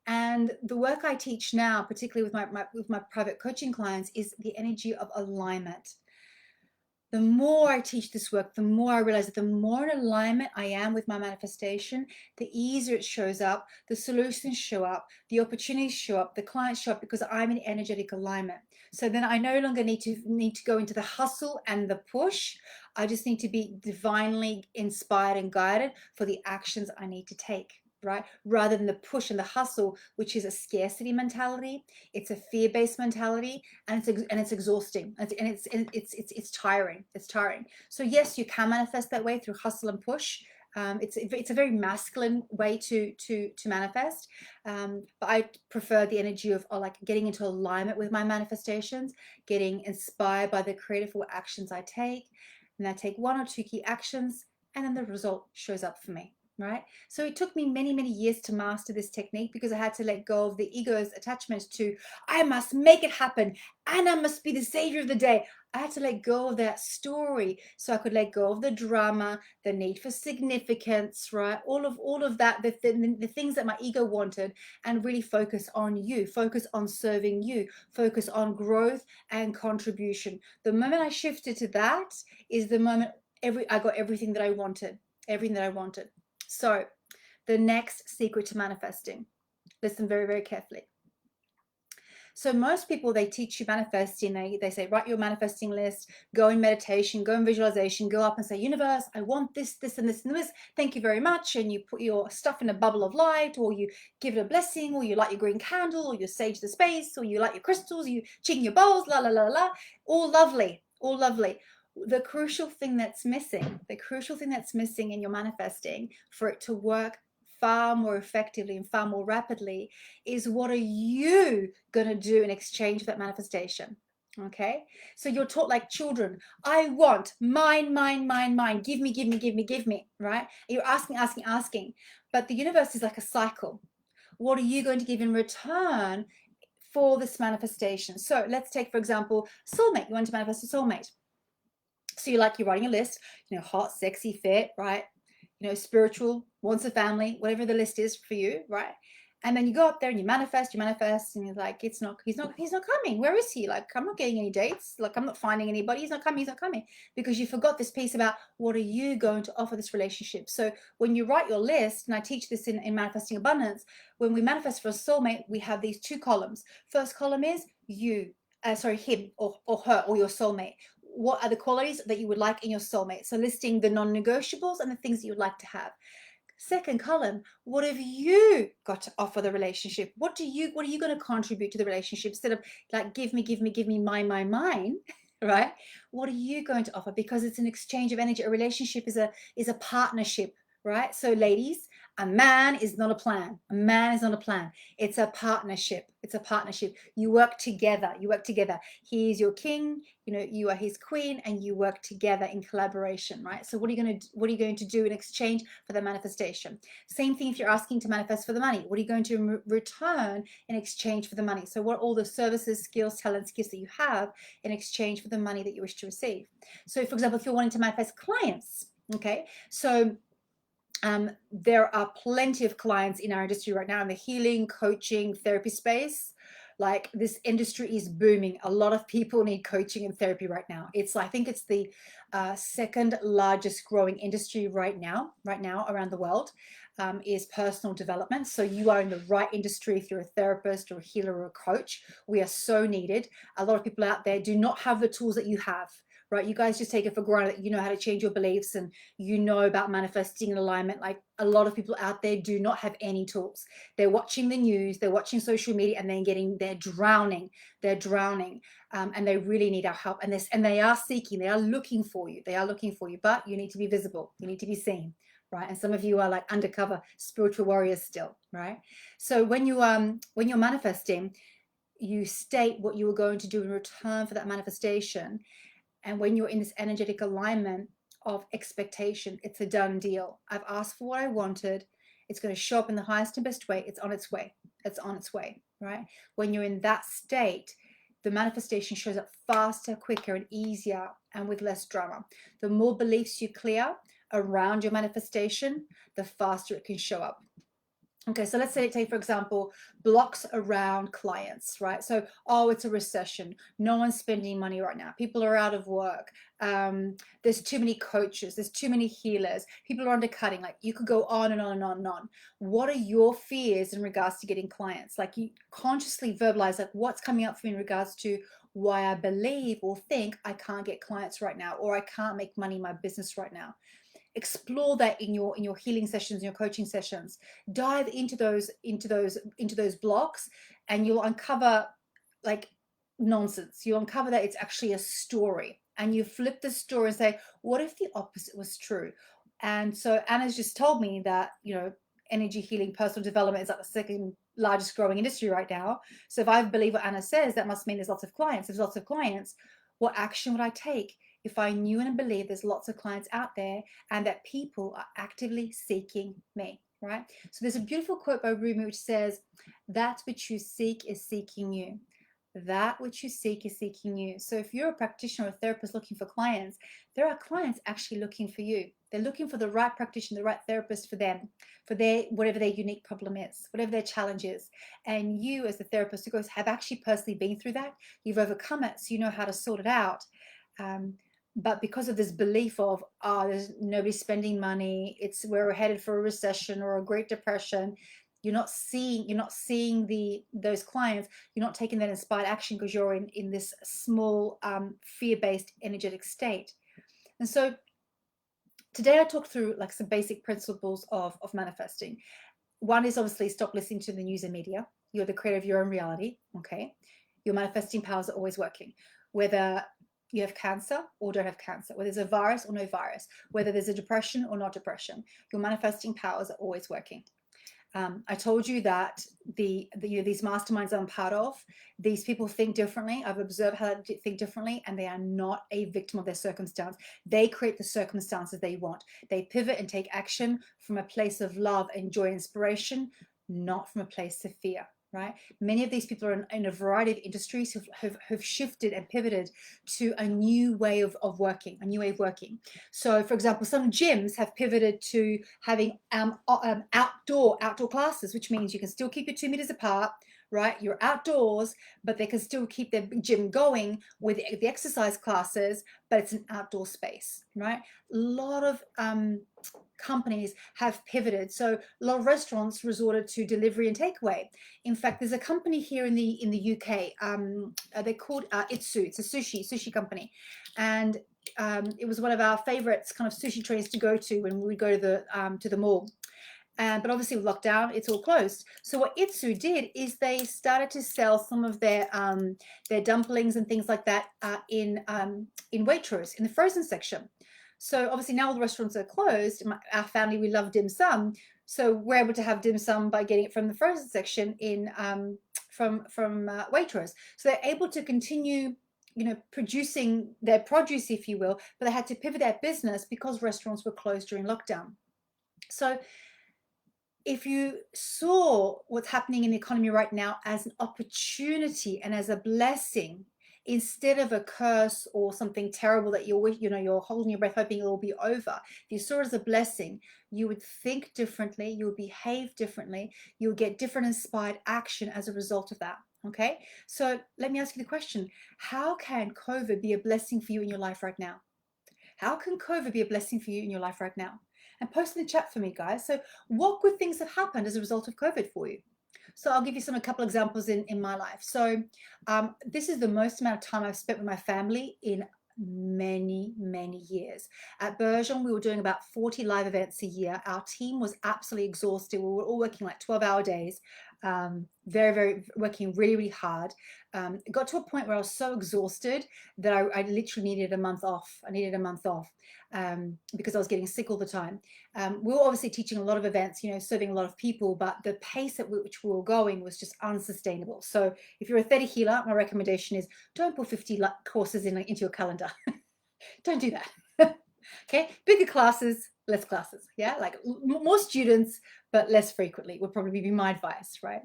And the work I teach now, particularly with my private coaching clients, is the energy of alignment. The more I teach this work, the more I realize that the more in alignment I am with my manifestation, the easier it shows up, the solutions show up, the opportunities show up, the clients show up, because I'm in energetic alignment. So then I no longer need to go into the hustle and the push. I just need to be divinely inspired and guided for the actions I need to take, right? Rather than the push and the hustle, which is a scarcity mentality. It's a fear-based mentality, and it's exhausting, and it's tiring. It's tiring. So yes, you can manifest that way through hustle and push. It's a very masculine way to manifest, but I prefer the energy of like getting into alignment with my manifestations, getting inspired by the creative actions I take, and I take one or two key actions, and then the result shows up for me. Right? So it took me many, many years to master this technique, because I had to let go of the ego's attachment to, I must make it happen. Anna must be the savior of the day. I had to let go of that story so I could let go of the drama, the need for significance, right? All of that, the things that my ego wanted, and really focus on you, focus on serving you, focus on growth and contribution. The moment I shifted to that is the moment I got everything that I wanted, everything that I wanted. So the next secret to manifesting, listen very, very carefully. So most people, they teach you manifesting. They say, write your manifesting list, go in meditation, go in visualization, go up and say, universe, I want this, this, and this, and this. Thank you very much. And you put your stuff in a bubble of light, or you give it a blessing, or you light your green candle, or you sage the space, or you light your crystals, you chicken your bowls, la, la, la, la. All lovely, all lovely. The crucial thing that's missing in your manifesting, for it to work far more effectively and far more rapidly, is what are you going to do in exchange for that manifestation? Okay, so you're taught like children, I want mine, mine, mine, mine, give me, give me, give me, give me, right? You're asking, but the universe is like a cycle. What are you going to give in return for this manifestation? So let's take, for example, soulmate. You want to manifest a soulmate. So you're writing a list, hot, sexy, fit, right? Spiritual, wants a family, whatever the list is for you, right? And then you go up there and you manifest, and you're like, he's not coming. Where is he? Like, I'm not getting any dates. Like, I'm not finding anybody. He's not coming. Because you forgot this piece about what are you going to offer this relationship. So when you write your list, and I teach this in Manifesting Abundance, when we manifest for a soulmate, we have these two columns. First column is him or her or your soulmate. What are the qualities that you would like in your soulmate? So listing the non-negotiables and the things that you would like to have. Second column, what have you got to offer the relationship? What are you going to contribute to the relationship? Instead of like, give me, mine, right? What are you going to offer? Because it's an exchange of energy. A relationship is a partnership, right? So ladies, a man is not a plan. A man is not a plan. It's a partnership. It's a partnership. You work together. He is your king, you are his queen, and you work together in collaboration, right? So what are you going to do in exchange for the manifestation? Same thing if you're asking to manifest for the money. What are you going to return in exchange for the money? So what are all the services, skills, talents, gifts that you have in exchange for the money that you wish to receive? So for example, if you're wanting to manifest clients, okay, so there are plenty of clients in our industry right now in the healing, coaching, therapy space. Like, this industry is booming. A lot of people need coaching and therapy right now. I think it's the second largest growing industry right now around the world, is personal development. So you are in the right industry if you're a therapist or a healer or a coach. We are so needed. A lot of people out there do not have the tools that you have. Right, you guys just take it for granted that you know how to change your beliefs and you know about manifesting and alignment. Like, a lot of people out there do not have any tools. They're watching the news, they're watching social media, and they're drowning, and they really need our help. And they are seeking, they are looking for you, but you need to be visible, you need to be seen, right? And some of you are like undercover spiritual warriors still, right? So when you're manifesting, you state what you are going to do in return for that manifestation. And when you're in this energetic alignment of expectation, it's a done deal. I've asked for what I wanted. It's going to show up in the highest and best way. It's on its way, right? When you're in that state, the manifestation shows up faster, quicker, and easier, and with less drama. The more beliefs you clear around your manifestation, the faster it can show up. Okay, so let's say, take for example, blocks around clients, right? So, it's a recession. No one's spending money right now. People are out of work. There's too many coaches. There's too many healers. People are undercutting. Like, you could go on and on and on and on. What are your fears in regards to getting clients? Like, you consciously verbalize, like, what's coming up for me in regards to why I believe or think I can't get clients right now, or I can't make money in my business right now. Explore that in your healing sessions, in your coaching sessions. Dive into those blocks, and you'll uncover like nonsense. You'll uncover that it's actually a story, and you flip the story and say, what if the opposite was true? And so Anna's just told me that energy healing, personal development is like the second largest growing industry right now. So if I believe what Anna says, that must mean there's lots of clients. If there's lots of clients, what action would I take if I knew and believed there's lots of clients out there and that people are actively seeking me, right? So there's a beautiful quote by Rumi which says, that which you seek is seeking you. That which you seek is seeking you. So if you're a practitioner or a therapist looking for clients, there are clients actually looking for you. They're looking for the right practitioner, the right therapist for them, for whatever their unique problem is, whatever their challenge is. And you, as the therapist who goes, have actually personally been through that. You've overcome it, so you know how to sort it out. But because of this belief of, there's nobody spending money, we're headed for a recession or a Great Depression, you're not seeing those clients. You're not taking that inspired action because you're in this small fear-based energetic state. And so today I talked through like some basic principles of manifesting. One is obviously stop listening to the news and media. You're the creator of your own reality. Okay, your manifesting powers are always working, whether you have cancer or don't have cancer, whether there's a virus or no virus, whether there's a depression or not depression, your manifesting powers are always working. I told you that these masterminds I'm part of, these people think differently. I've observed how they think differently, and they are not a victim of their circumstance. They create the circumstances they want. They pivot and take action from a place of love and joy and inspiration, not from a place of fear. right? Many of these people are in a variety of industries who've shifted and pivoted to a new way of working, a new way of working. So, for example, some gyms have pivoted to having outdoor classes, which means you can still keep your 2 meters apart, right? You're outdoors, but they can still keep their gym going with the exercise classes, but it's an outdoor space, right? A lot of companies have pivoted. So a lot of restaurants resorted to delivery and takeaway. In fact, there's a company here in the UK. They're called Itsu. It's a sushi company, and it was one of our favorites kind of sushi trains to go to when we would go to the mall. But obviously with lockdown, it's all closed. So what Itsu did is they started to sell some of their dumplings and things like that in Waitrose in the frozen section. So obviously now all the restaurants are closed. Our family, we love dim sum, so we're able to have dim sum by getting it from the frozen section in from Waitrose. So they're able to continue, producing their produce, if you will, but they had to pivot their business because restaurants were closed during lockdown. So if you saw what's happening in the economy right now as an opportunity and as a blessing, instead of a curse or something terrible that you're holding your breath hoping it will be over, if you saw it as a blessing, you would think differently, you would behave differently, you'll get different inspired action as a result of that. Okay, so let me ask you the question: how can COVID be a blessing for you in your life right now? How can COVID be a blessing for you in your life right now? And post in the chat for me, guys. So what good things have happened as a result of COVID for you? So I'll give you a couple examples in my life. So this is the most amount of time I've spent with my family in many years. At Bergeon, we were doing about 40 live events a year. Our team was absolutely exhausted. We were all working like 12-hour days, very working really hard. It got to a point where I was so exhausted that I literally needed a month off. Because I was getting sick all the time. We were obviously teaching a lot of events, serving a lot of people, but the pace at which we were going was just unsustainable. So if you're a theta healer, my recommendation is don't put 50 courses into your calendar. Don't do that. Okay, bigger classes, less classes. Yeah, like more students, but less frequently would probably be my advice, right?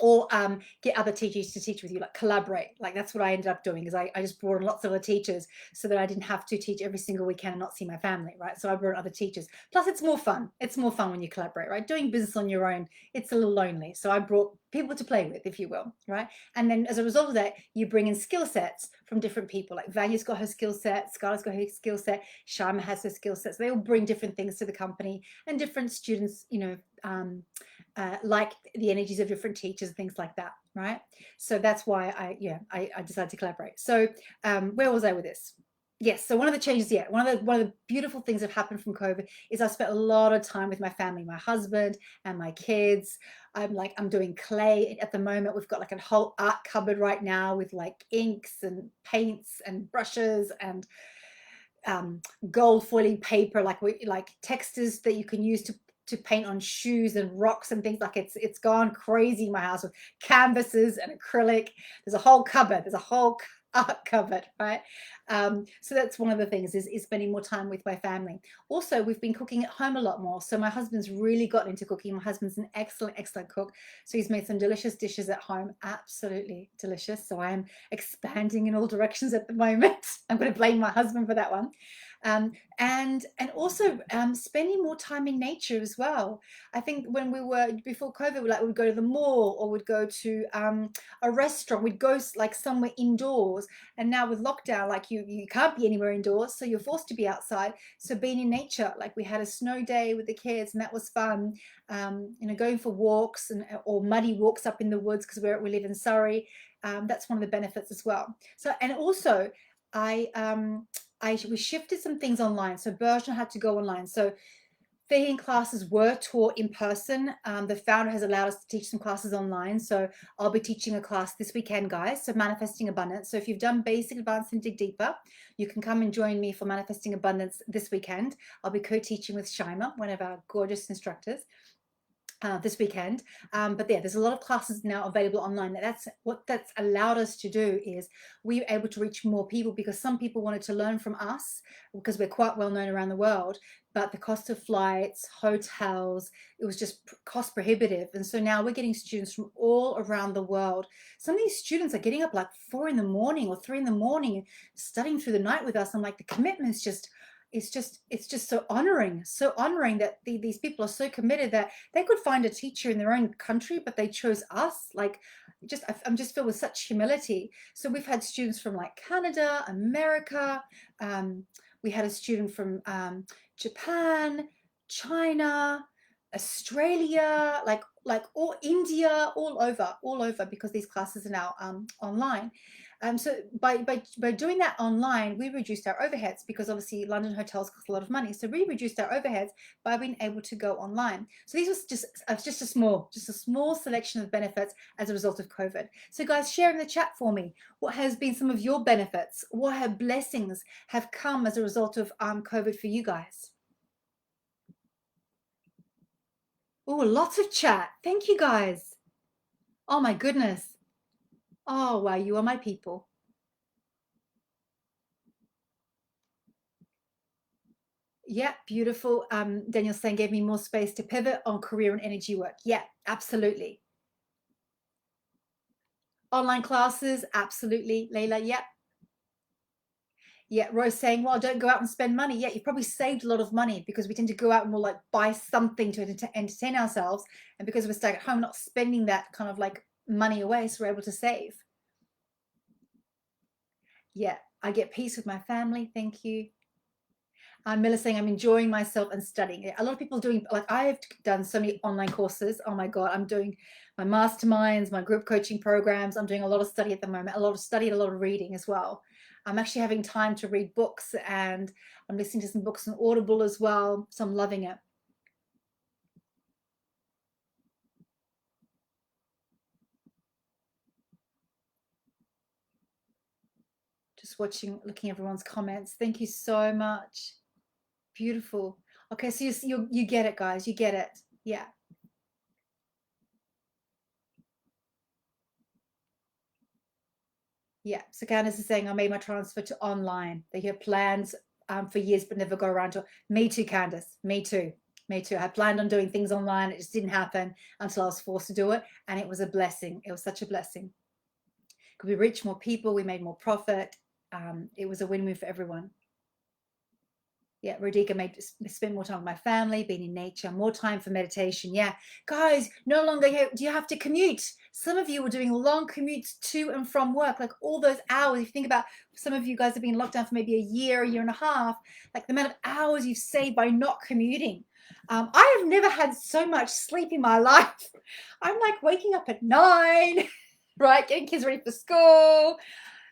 Or get other teachers to teach with you, like collaborate. Like that's what I ended up doing, is I just brought in lots of other teachers so that I didn't have to teach every single weekend and not see my family, right? So I brought in other teachers. Plus it's more fun. It's more fun when you collaborate, right? Doing business on your own, it's a little lonely. So I brought people to play with, if you will, right? And then as a result of that, you bring in skill sets from different people. Like Vanya's got her skill set, Scarlett's got her skill set, Sharma has her skill sets. They all bring different things to the company, and different students, like the energies of different teachers, things like that, right? So that's why I decided to collaborate. So where was I with this? Yes, so one of the changes, one of the beautiful things that happened from COVID is I spent a lot of time with my family, my husband and my kids. I'm doing clay at the moment. We've got like a whole art cupboard right now with like inks and paints and brushes and gold foiling paper, like textures that you can use to paint on shoes and rocks and things. Like it's gone crazy in my house with canvases and acrylic. There's a whole cupboard. There's a whole art cupboard, right? So that's one of the things, is spending more time with my family. Also, we've been cooking at home a lot more. So my husband's really gotten into cooking. My husband's an excellent cook. So he's made some delicious dishes at home, absolutely delicious. So I am expanding in all directions at the moment. I'm going to blame my husband for that one. And also spending more time in nature as well. I think when we were before COVID, we'd go to the mall, or we'd go to a restaurant. We'd go like somewhere indoors. And now with lockdown, like you can't be anywhere indoors, so you're forced to be outside. So being in nature, like we had a snow day with the kids, and that was fun. Going for walks or muddy walks up in the woods, because we live in Surrey. That's one of the benefits as well. So, and also we shifted some things online. So Bergeron had to go online. So vegan classes were taught in person. The founder has allowed us to teach some classes online. So I'll be teaching a class this weekend, guys. So Manifesting Abundance. So if you've done Basic, Advanced, and Dig Deeper, you can come and join me for Manifesting Abundance this weekend. I'll be co-teaching with Shaima, one of our gorgeous instructors. this weekend. But yeah, there's a lot of classes now available online. That's what that's allowed us to do, is we were able to reach more people, because some people wanted to learn from us because we're quite well known around the world, but the cost of flights, hotels, it was just cost prohibitive. And so now we're getting students from all around the world. Some of these students are getting up like 4 in the morning or 3 in the morning, studying through the night with us. I'm like, the commitment's just, it's just so honoring that these people are so committed that they could find a teacher in their own country, but they chose us. Like, just I'm just filled with such humility. So we've had students from like Canada, America. We had a student from Japan, China, Australia, like all India, all over, because these classes are now online. So by doing that online, we reduced our overheads, because obviously London hotels cost a lot of money. So we reduced our overheads by being able to go online. So these was just a small selection of benefits as a result of COVID. So guys, share in the chat for me, what has been some of your benefits? What have blessings have come as a result of COVID for you guys? Oh, lots of chat. Thank you guys. Oh my goodness. Oh wow, you are my people. Yeah, beautiful. Daniel saying gave me more space to pivot on career and energy work. Yeah, absolutely. Online classes, absolutely. Layla, yeah. Yeah, Rose saying, well, don't go out and spend money. Yeah, you've probably saved a lot of money, because we tend to go out and we'll like buy something to entertain ourselves. And because we're stuck at home, not spending that kind of like money away, so we're able to save. Yeah, I get peace with my family. Thank you. Miller saying, I'm enjoying myself and studying. A lot of people doing, like, I've done so many online courses. Oh my God, I'm doing my masterminds, my group coaching programs. I'm doing a lot of study at the moment, a lot of study, a lot of reading as well. I'm actually having time to read books, and I'm listening to some books on Audible as well. So I'm loving it. Just watching, looking at everyone's comments. Thank you so much. Beautiful. Okay, so you get it, guys. You get it. Yeah. Yeah, so Candace is saying, I made my transfer to online. They had plans for years but never got around to it. Me too, Candace. Me too. Me too. I planned on doing things online. It just didn't happen until I was forced to do it. And it was a blessing. It was such a blessing. Because we reached more people, we made more profit. It was a win-win for everyone. Yeah, Radhika made spend more time with my family, being in nature, more time for meditation. Yeah, guys, no longer do you have to commute. Some of you were doing long commutes to and from work, like all those hours. If you think about, some of you guys have been locked down for maybe a year and a half, like the amount of hours you've saved by not commuting. I have never had so much sleep in my life. I'm like waking up at 9, right, getting kids ready for school.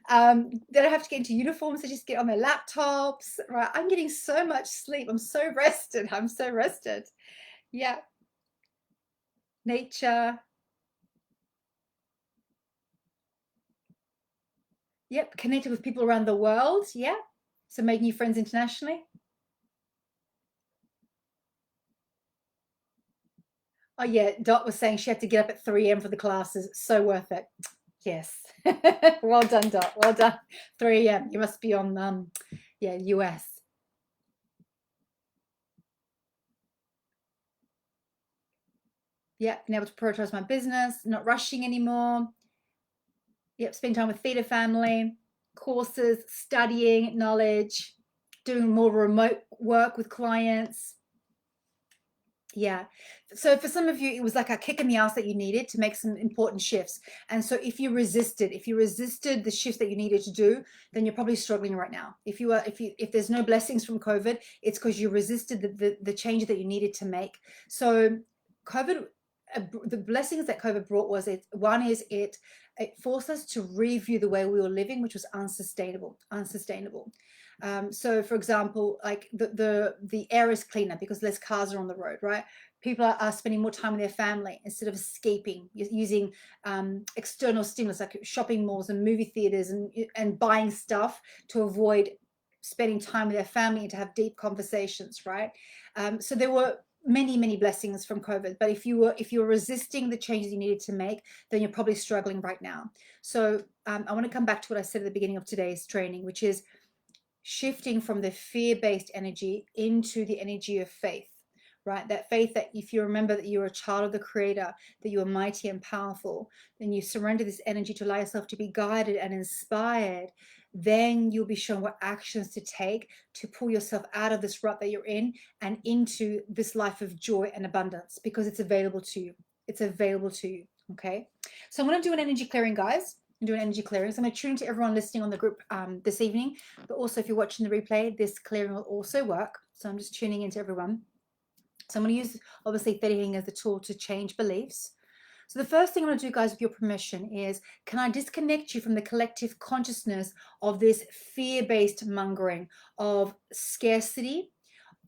They don't have to get into uniforms, they just get on their laptops, right? I'm getting so much sleep. I'm so rested. I'm so rested. Yeah. Nature. Yep. Connected with people around the world. Yeah. So make new friends internationally. Oh yeah, Dot was saying she had to get up at 3 a.m. for the classes. So worth it. Yes. Well done, Dot. Well done. 3 a.m. You must be on yeah, US. Yeah, being able to prioritize my business, not rushing anymore. Yep, spend time with theatre family, courses, studying, knowledge, doing more remote work with clients. Yeah. So for some of you, it was like a kick in the ass that you needed to make some important shifts. And so if you resisted the shifts that you needed to do, then you're probably struggling right now. If there's no blessings from COVID, it's because you resisted the change that you needed to make. So COVID, the blessings that COVID brought was it forced us to review the way we were living, which was unsustainable. So for example, like the air is cleaner because less cars are on the road, right? People are spending more time with their family instead of escaping, using external stimulus like shopping malls and movie theaters and buying stuff to avoid spending time with their family and to have deep conversations, right? So there were many blessings from COVID. But if you're resisting the changes you needed to make, then you're probably struggling right now. So I want to come back to what I said at the beginning of today's training, which is shifting from the fear-based energy into the energy of faith, right? That faith that if you remember that you're a child of the Creator, that you are mighty and powerful, then you surrender this energy to allow yourself to be guided and inspired, then you'll be shown what actions to take to pull yourself out of this rut that you're in and into this life of joy and abundance, because it's available to you. It's available to you, okay? So I'm going to do an energy clearing, guys. I'm doing energy clearing. So I'm going to tune to everyone listening on the group this evening. But also, if you're watching the replay, this clearing will also work. So I'm just tuning into everyone. So I'm going to use, obviously, theta healing as the tool to change beliefs. So the first thing I'm going to do, guys, with your permission is, can I disconnect you from the collective consciousness of this fear-based mongering of scarcity,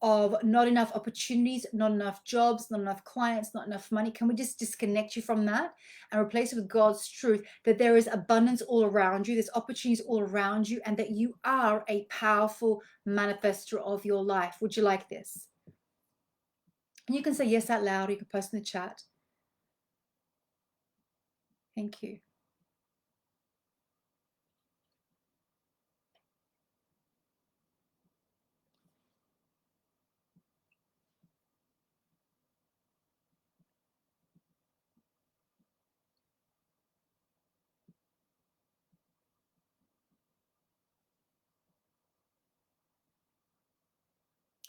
of not enough opportunities, not enough jobs, not enough clients, not enough money? Can we just disconnect you from that and replace it with God's truth that there is abundance all around you, there's opportunities all around you, and that you are a powerful manifester of your life? Would you like this? And you can say yes out loud, or you can post in the chat. Thank you.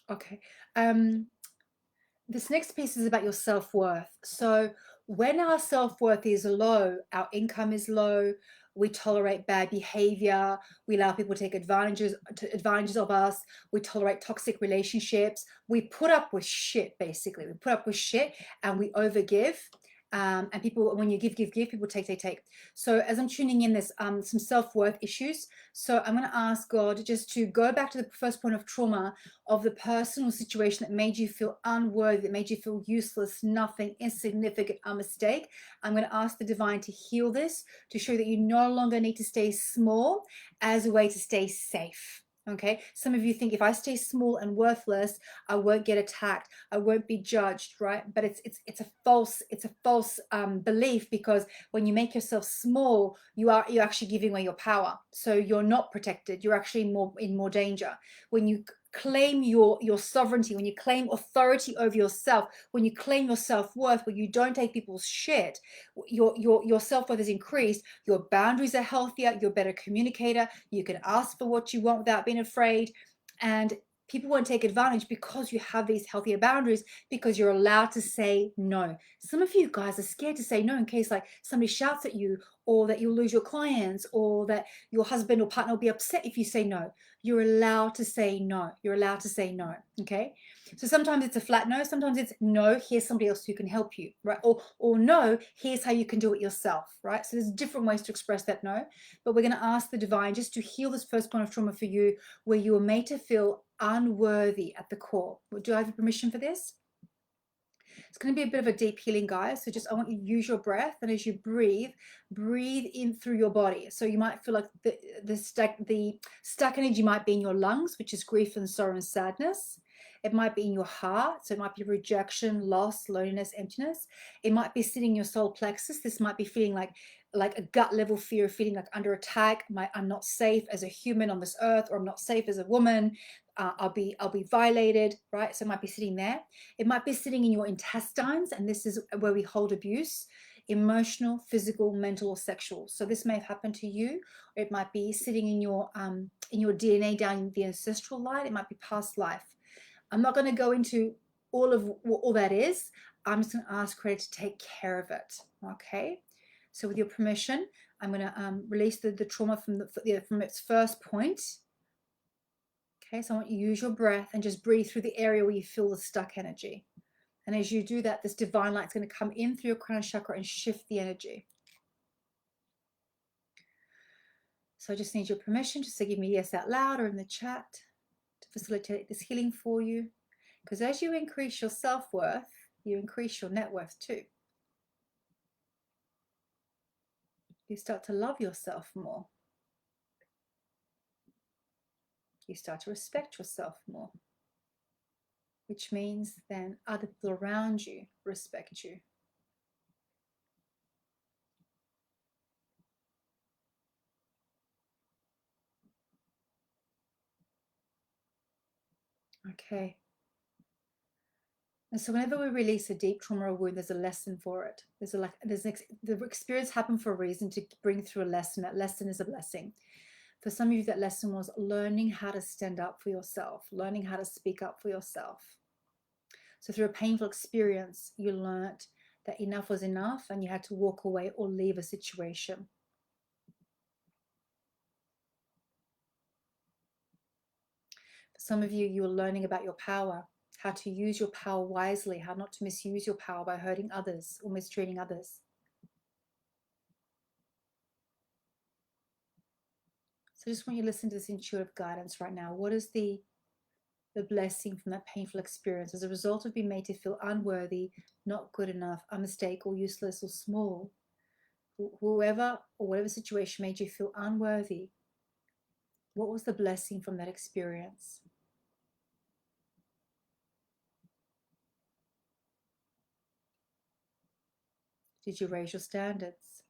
Okay. This next piece is about your self-worth. So when our self-worth is low, our income is low, we tolerate bad behavior, we allow people to take advantages of us, we tolerate toxic relationships, we put up with shit, basically. We put up with shit and we overgive. And people, when you give, people take. So as I'm tuning in, there's some self-worth issues. So I'm going to ask God just to go back to the first point of trauma of the personal situation that made you feel unworthy, that made you feel useless, nothing, insignificant, a mistake. I'm going to ask the divine to heal this, to show that you no longer need to stay small as a way to stay safe. Okay, some of you think if I stay small and worthless, I won't get attacked, I won't be judged, right? But it's a false belief, because when you make yourself small, you're actually giving away your power. So you're not protected. You're actually in more danger. When you claim your sovereignty, when you claim authority over yourself, when you claim your self-worth, when you don't take people's shit, your self-worth is increased, your boundaries are healthier, you're a better communicator, you can ask for what you want without being afraid, and people won't take advantage because you have these healthier boundaries, because you're allowed to say no. Some of you guys are scared to say no in case like somebody shouts at you, or that you'll lose your clients, or that your husband or partner will be upset if you say no. You're allowed to say no. You're allowed to say no, okay? So sometimes it's a flat no, sometimes it's no, here's somebody else who can help you, right? Or no, here's how you can do it yourself, right? So there's different ways to express that no, but we're going to ask the divine just to heal this first point of trauma for you, where you were made to feel unworthy at the core. Do I have permission for this? It's going to be a bit of a deep healing, guys. So just, I want you to use your breath, and as you breathe in through your body. So you might feel like the stuck energy might be in your lungs, which is grief and sorrow and sadness. It might be in your heart, so it might be rejection, loss, loneliness, emptiness. It might be sitting in your solar plexus. This might be feeling like a gut level fear of feeling like under attack. I'm not safe as a human on this earth, or I'm not safe as a woman. I'll be violated, right? So it might be sitting there. It might be sitting in your intestines, and this is where we hold abuse, emotional, physical, mental, or sexual. So this may have happened to you. Or it might be sitting in your DNA down in the ancestral line. It might be past life. I'm not going to go into all that is. I'm just going to ask Creator to take care of it. Okay. So with your permission, I'm going to release the trauma from its first point. Okay, so I want you to use your breath and just breathe through the area where you feel the stuck energy. And as you do that, this divine light is going to come in through your crown chakra and shift the energy. So I just need your permission just to give me yes out loud or in the chat to facilitate this healing for you. Because as you increase your self-worth, you increase your net worth too. You start to love yourself more. You start to respect yourself more. which means then other people around you respect you. Okay. And so whenever we release a deep trauma or wound, there's a lesson for it. The experience happened for a reason, to bring through a lesson. That lesson is a blessing. For some of you, that lesson was learning how to stand up for yourself, learning how to speak up for yourself. So through a painful experience, you learned that enough was enough and you had to walk away or leave a situation. For some of you, you were learning about your power, how to use your power wisely, how not to misuse your power by hurting others or mistreating others. So I just want you to listen to this intuitive guidance right now. What is the blessing from that painful experience as a result of being made to feel unworthy, not good enough, a mistake, or useless or small? Whoever or whatever situation made you feel unworthy, what was the blessing from that experience? Did you raise your standards?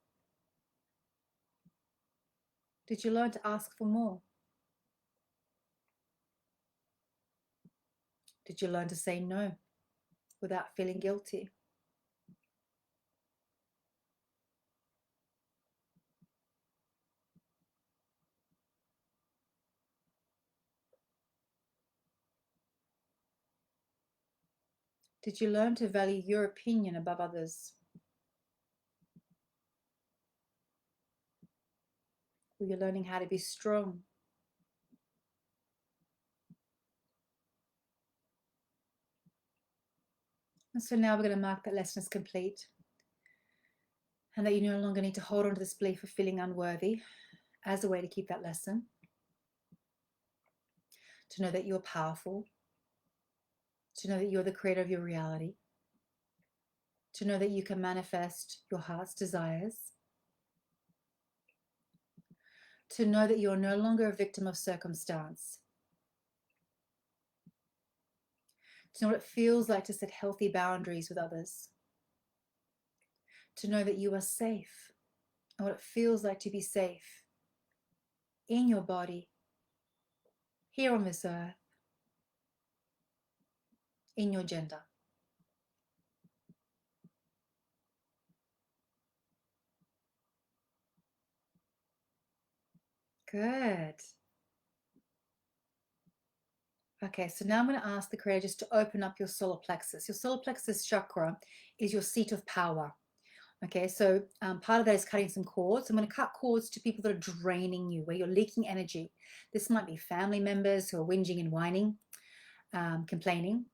Did you learn to ask for more? Did you learn to say no without feeling guilty? Did you learn to value your opinion above others? Were you learning how to be strong? And so now we're going to mark that lesson as complete, and that you no longer need to hold on to this belief of feeling unworthy as a way to keep that lesson. To know that you're powerful, to know that you're the creator of your reality, to know that you can manifest your heart's desires, to know that you're no longer a victim of circumstance, to know what it feels like to set healthy boundaries with others, to know that you are safe and what it feels like to be safe in your body, here on this earth, in your gender. Good. Okay, so now I'm going to ask the creator just to open up your solar plexus. Your solar plexus chakra is your seat of power. Okay, so part of that is cutting some cords. I'm going to cut cords to people that are draining you, where you're leaking energy. This might be family members who are whinging and whining, complaining.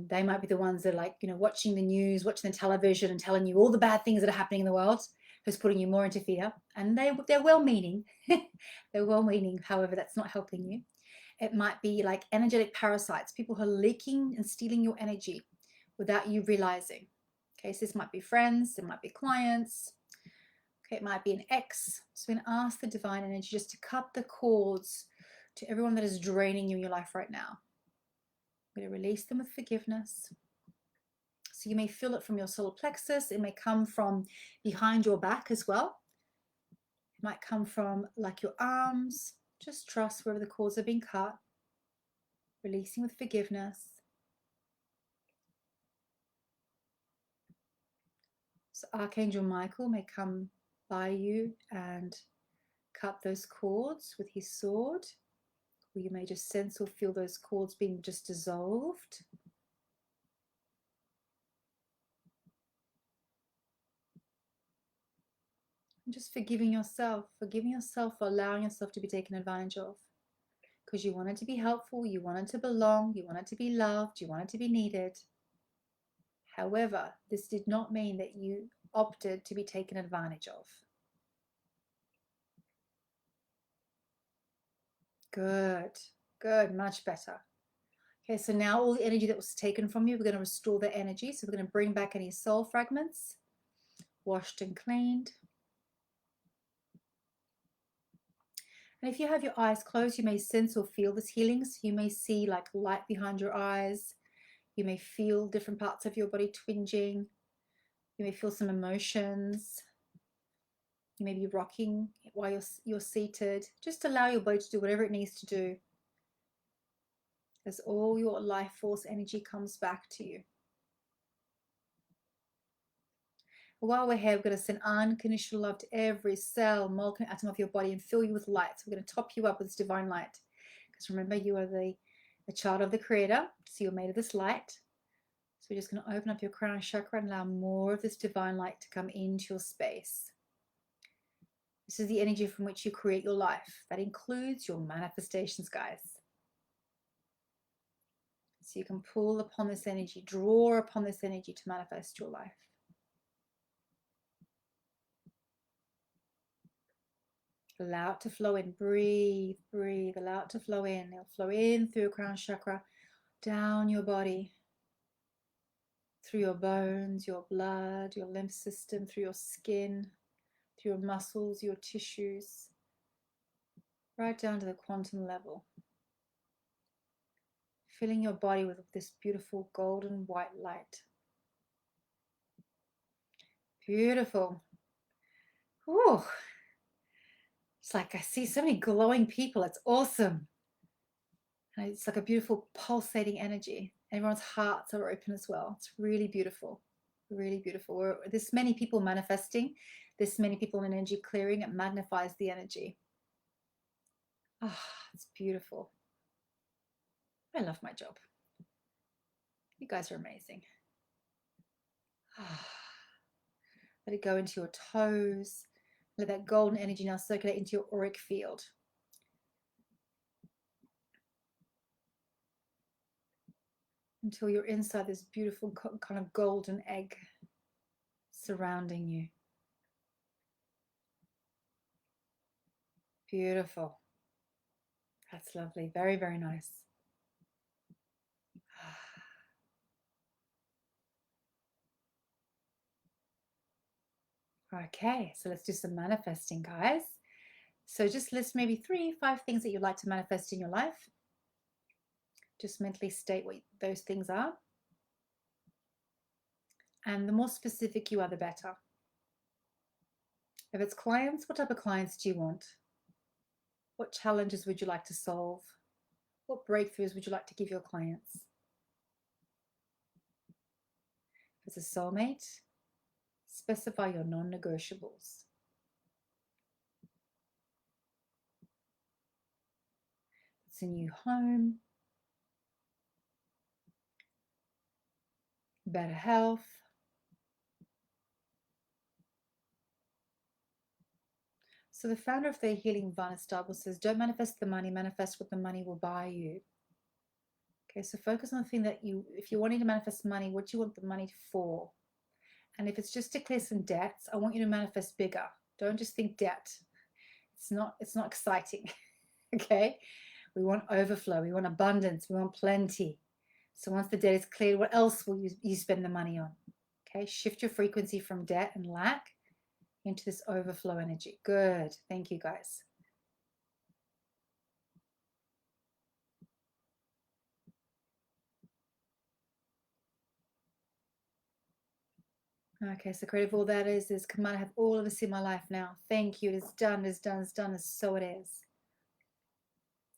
They might be the ones that are like, watching the news, watching the television and telling you all the bad things that are happening in the world, who's putting you more into fear. And they're well-meaning. They're well-meaning, however, that's not helping you. It might be like energetic parasites, people who are leaking and stealing your energy without you realizing. Okay, so this might be friends, it might be clients, okay, it might be an ex. So we're going to ask the divine energy just to cut the cords to everyone that is draining you in your life right now. I'm going to release them with forgiveness. So you may feel it from your solar plexus. It may come from behind your back as well. It might come from like your arms. Just trust wherever the cords are being cut. Releasing with forgiveness. So Archangel Michael may come by you and cut those cords with his sword. Or you may just sense or feel those cords being just dissolved. And just forgiving yourself for allowing yourself to be taken advantage of. Because you wanted to be helpful, you wanted to belong, you wanted to be loved, you wanted to be needed. However, this did not mean that you opted to be taken advantage of. Good, good, much better. Okay, so now all the energy that was taken from you, we're going to restore the energy. So we're going to bring back any soul fragments, washed and cleaned. And if you have your eyes closed, you may sense or feel this healing. So you may see like light behind your eyes. You may feel different parts of your body twinging. You may feel some emotions. You may be rocking while you're seated. Just allow your body to do whatever it needs to do, as all your life force energy comes back to you. While we're here, we're going to send unconditional love to every cell, molecule, atom of your body and fill you with light. So we're going to top you up with this divine light. Because remember, you are the child of the Creator. So you're made of this light. So we're just going to open up your crown chakra and allow more of this divine light to come into your space. This is the energy from which you create your life. That includes your manifestations, guys. So you can pull upon this energy, draw upon this energy to manifest your life. Allow it to flow in. Breathe, breathe. Allow it to flow in. It'll flow in through your crown chakra, down your body, through your bones, your blood, your lymph system, through your skin, through your muscles, your tissues, right down to the quantum level. Filling your body with this beautiful golden white light. Beautiful. Ooh. It's like I see so many glowing people. It's awesome. And it's like a beautiful pulsating energy. Everyone's hearts are open as well. It's really beautiful. Really beautiful. This many people manifesting, this many people in energy clearing, it magnifies the energy. Ah, it's beautiful. I love my job. You guys are amazing. Let it go into your toes. Let that golden energy now circulate into your auric field. Until you're inside this beautiful kind of golden egg surrounding you. Beautiful. That's lovely. Very, very nice. Okay, so let's do some manifesting, guys. So just list maybe 3, 5 things that you'd like to manifest in your life. Just mentally state what those things are. And the more specific you are, the better. If it's clients, what type of clients do you want? What challenges would you like to solve? What breakthroughs would you like to give your clients? If it's a soulmate, specify your non-negotiables. It's a new home, better health, so the founder of the Healing Vana Stable says, don't manifest the money, manifest what the money will buy you. Okay, so focus on the thing that if you're wanting to manifest money, what do you want the money for? And if it's just to clear some debts, I want you to manifest bigger. Don't just think debt. It's not exciting. Okay, we want overflow, we want abundance, we want plenty. So once the debt is cleared, what else will you spend the money on? Okay, shift your frequency from debt and lack into this overflow energy. Good. Thank you, guys. Okay, so creative, all that is come on, I have all of this in my life now. Thank you. It is done, it is done, it's done, so it is.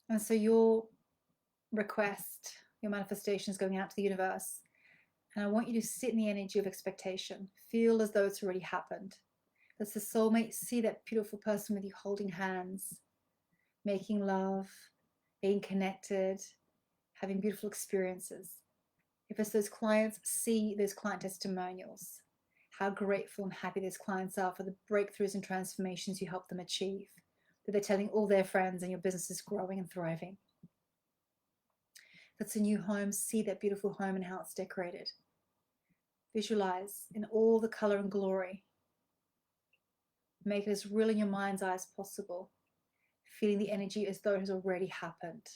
And so your request, your manifestation is going out to the universe. And I want you to sit in the energy of expectation. Feel as though it's already happened. That's the soulmate. See that beautiful person with you holding hands, making love, being connected, having beautiful experiences. If it's those clients, see those client testimonials. How grateful and happy those clients are for the breakthroughs and transformations you help them achieve. That they're telling all their friends and your business is growing and thriving. That's a new home. See that beautiful home and how it's decorated. Visualize in all the color and glory. Make it as real in your mind's eye as possible. Feeling the energy as though it has already happened.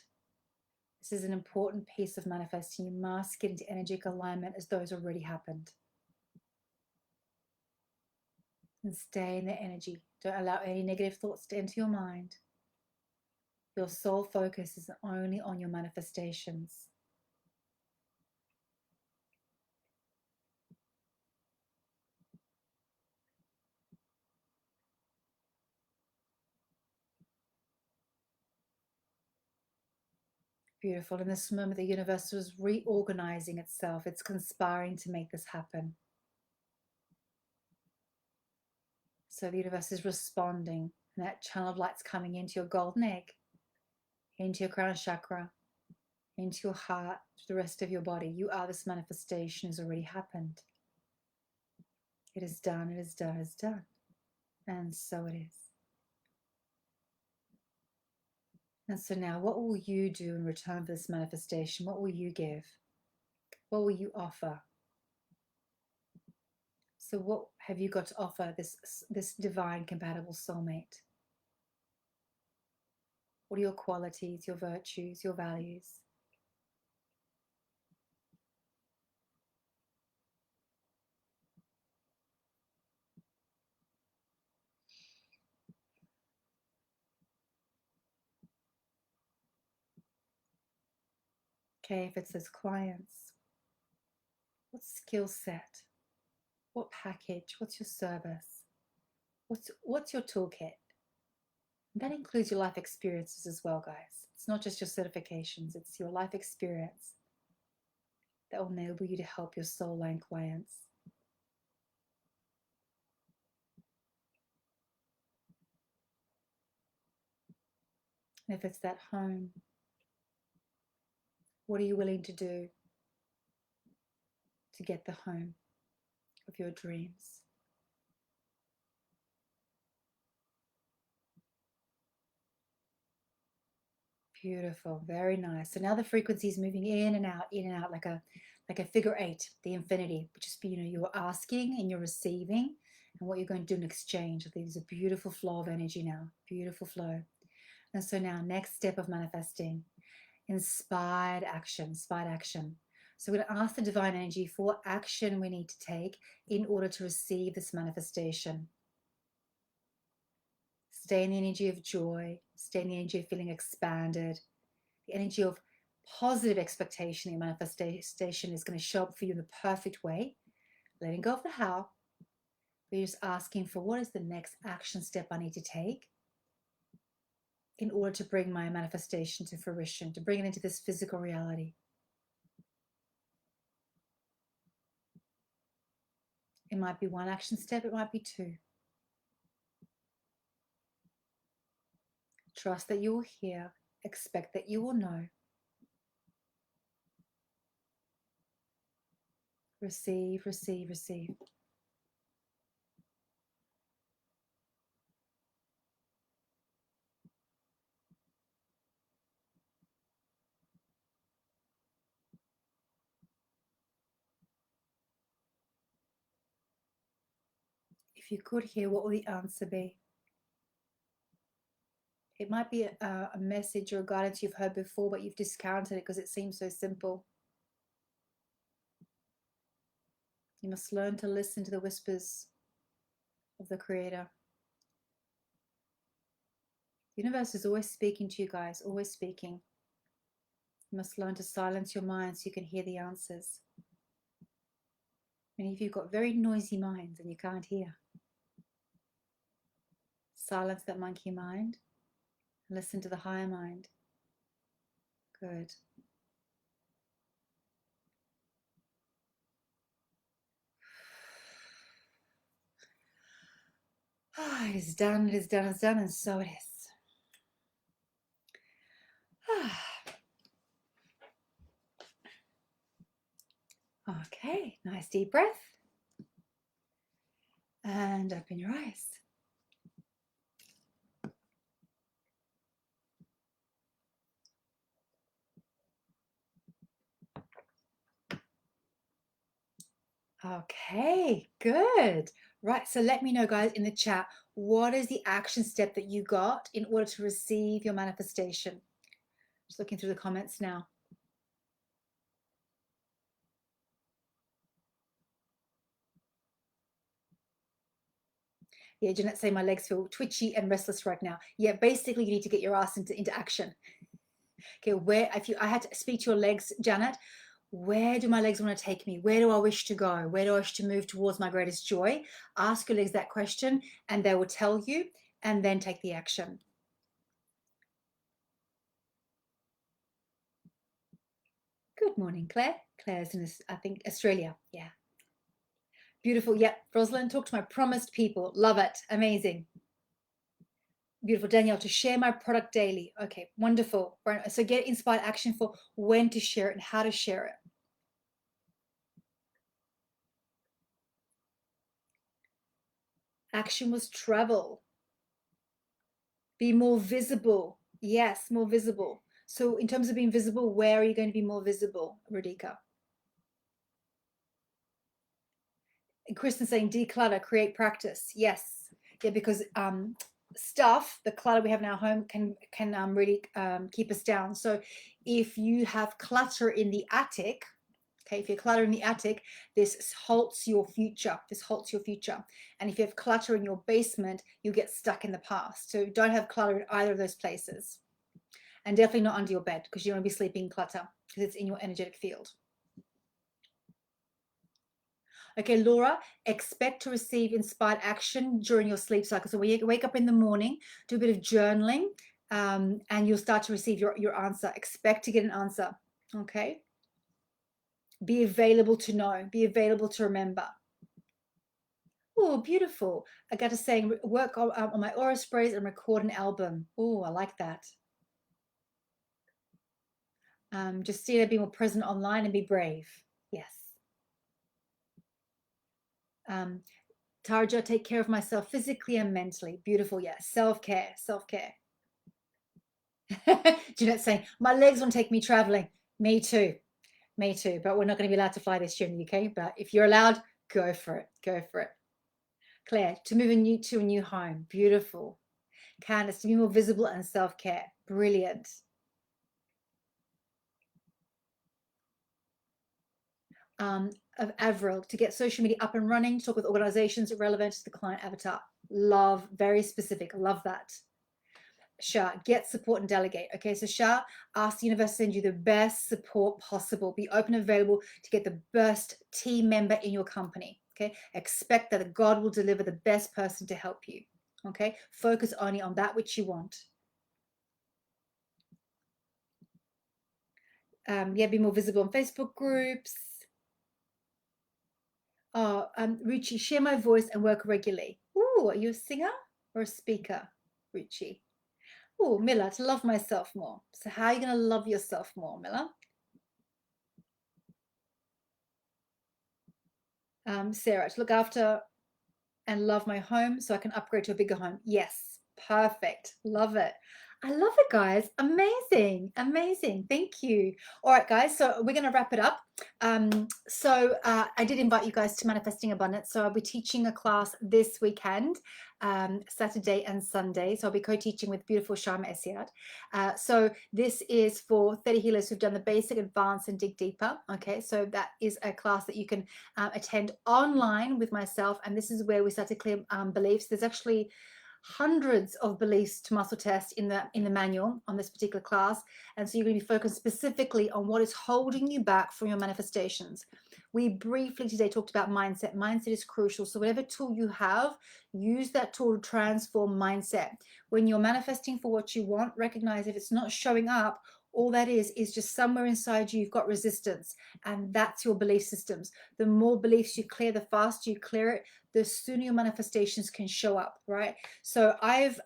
This is an important piece of manifesting. You must get into energetic alignment as though it's already happened. And stay in the energy. Don't allow any negative thoughts to enter your mind. Your sole focus is only on your manifestations. Beautiful. In this moment, the universe is reorganizing itself. It's conspiring to make this happen. So the universe is responding, and that channel of light's coming into your golden egg, into your crown chakra, into your heart, to the rest of your body. You are this manifestation has already happened. It is done, it is done, it is done. And so it is. And so now, what will you do in return for this manifestation? What will you give? What will you offer? So what have you got to offer this divine compatible soulmate? What are your qualities, your virtues, your values? Okay, if it says clients, what skill set? What package? What's your service? What's your toolkit? And that includes your life experiences as well, guys. It's not just your certifications, it's your life experience that will enable you to help your soul line clients. And if it's that home, what are you willing to do to get the home of your dreams? Beautiful, very nice. So now the frequency is moving in and out, like a figure eight, the infinity, which is, you're asking and you're receiving, and what you're going to do in exchange. I think there's a beautiful flow of energy now, beautiful flow. And so now, next step of manifesting, inspired action, inspired action. So we're going to ask the divine energy for what action we need to take in order to receive this manifestation. Stay in the energy of joy, stay in the energy of feeling expanded, the energy of positive expectation. The manifestation is going to show up for you in the perfect way. Letting go of the how, but you're just asking for what is the next action step I need to take in order to bring my manifestation to fruition, to bring it into this physical reality. It might be one action step, it might be two. Trust that you will hear, expect that you will know. Receive, receive, receive. If you could hear, what will the answer be? It might be a message or a guidance you've heard before, but you've discounted it because it seems so simple. You must learn to listen to the whispers of the Creator. The universe is always speaking to you guys, always speaking. You must learn to silence your mind so you can hear the answers. Many of you have got very noisy minds and you can't hear. Silence that monkey mind. Listen to the higher mind. Good. Ah, it is done, it is done, it's done, and so it is. Okay, nice deep breath. And open your eyes. Okay, good. Right, so let me know, guys, in the chat, what is the action step that you got in order to receive your manifestation? Just looking through the comments now. Yeah, Jeanette saying my legs feel twitchy and restless right now. Yeah, basically you need to get your ass into action. Okay, where if you I had to speak to your legs, Janet, where do my legs want to take me? Where do I wish to go? Where do I wish to move towards my greatest joy? Ask your legs that question and they will tell you, and then take the action. Good morning, Claire. Claire's in, I think, Australia. Yeah. Beautiful. Yep. Rosalind, talk to my promised people. Love it. Amazing. Beautiful. Danielle, to share my product daily. Okay, wonderful. Right. So get inspired action for when to share it and how to share it. Action was travel. Be more visible. Yes, more visible. So in terms of being visible, where are you going to be more visible, Radhika? And Kristen saying declutter, create practice. Yes. Yeah, because stuff, the clutter we have in our home can really keep us down. So if you have clutter in the attic, okay, if you're clutter in the attic, this halts your future. This halts your future. And if you have clutter in your basement, you get stuck in the past. So don't have clutter in either of those places. And definitely not under your bed, because you don't want to be sleeping in clutter because it's in your energetic field. Okay, Laura, expect to receive inspired action during your sleep cycle. So when you wake up in the morning, do a bit of journaling, and you'll start to receive your answer. Expect to get an answer. Okay. Be available to know. Be available to remember. Oh, beautiful. I got to say, work on my aura sprays and record an album. Oh, I like that. Justina, be more present online and be brave. Yes. Tarja, take care of myself physically and mentally. Beautiful. Yes. Self-care. Self-care. Jeanette saying, my legs won't take me traveling. Me too. Me too. But we're not going to be allowed to fly this year in the UK. But if you're allowed, go for it. Go for it. Claire, to move to a new home. Beautiful. Candace, to be more visible and self-care. Brilliant. Of Avril, to get social media up and running, talk with organizations relevant to the client avatar. Love, very specific. Love that. Shah, get support and delegate. Okay, so Shah, ask the universe to send you the best support possible. Be open and available to get the best team member in your company. Okay, expect that God will deliver the best person to help you. Okay, focus only on that which you want. Yeah, be more visible on Facebook groups. Oh, Ruchi, share my voice and work regularly. Ooh, are you a singer or a speaker, Ruchi? Oh, Miller, to love myself more. So how are you going to love yourself more, Miller? Sarah, to look after and love my home so I can upgrade to a bigger home. Yes, perfect. Love it. I love it, guys. Amazing. Amazing. Thank you. All right, guys. So we're going to wrap it up. I did invite you guys to Manifesting Abundance. So I'll be teaching a class this weekend, Saturday and Sunday. So I'll be co-teaching with beautiful Sharma Esiad. So this is for 30 healers who've done the basic, advanced, and dig deeper. Okay, so that is a class that you can attend online with myself. And this is where we start to clear beliefs. There's actually hundreds of beliefs to muscle test in the manual on this particular class, and so you're going to be focused specifically on what is holding you back from your manifestations. We briefly today talked about mindset. Mindset is crucial, so whatever tool you have, use that tool to transform mindset. When you're manifesting for what you want, recognize if it's not showing up, all that is just somewhere inside you, you've got resistance, and that's your belief systems. The more beliefs you clear, the faster you clear it, the sooner your manifestations can show up, right? So I've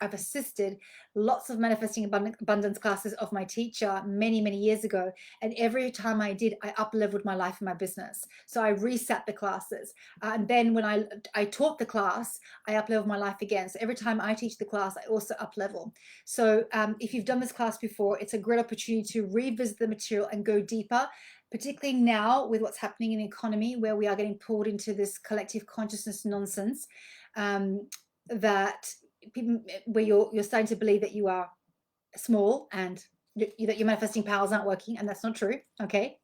assisted lots of manifesting abundance classes of my teacher many, many years ago. And every time I did, I up-leveled my life and my business. So I reset the classes. And then when I taught the class, I up-leveled my life again. So every time I teach the class, I also up-level. So if you've done this class before, it's a great opportunity to revisit the material and go deeper, particularly now with what's happening in the economy, where we are getting pulled into this collective consciousness nonsense. That people, where you're starting to believe that you are small and that your manifesting powers aren't working, and that's not true. Okay,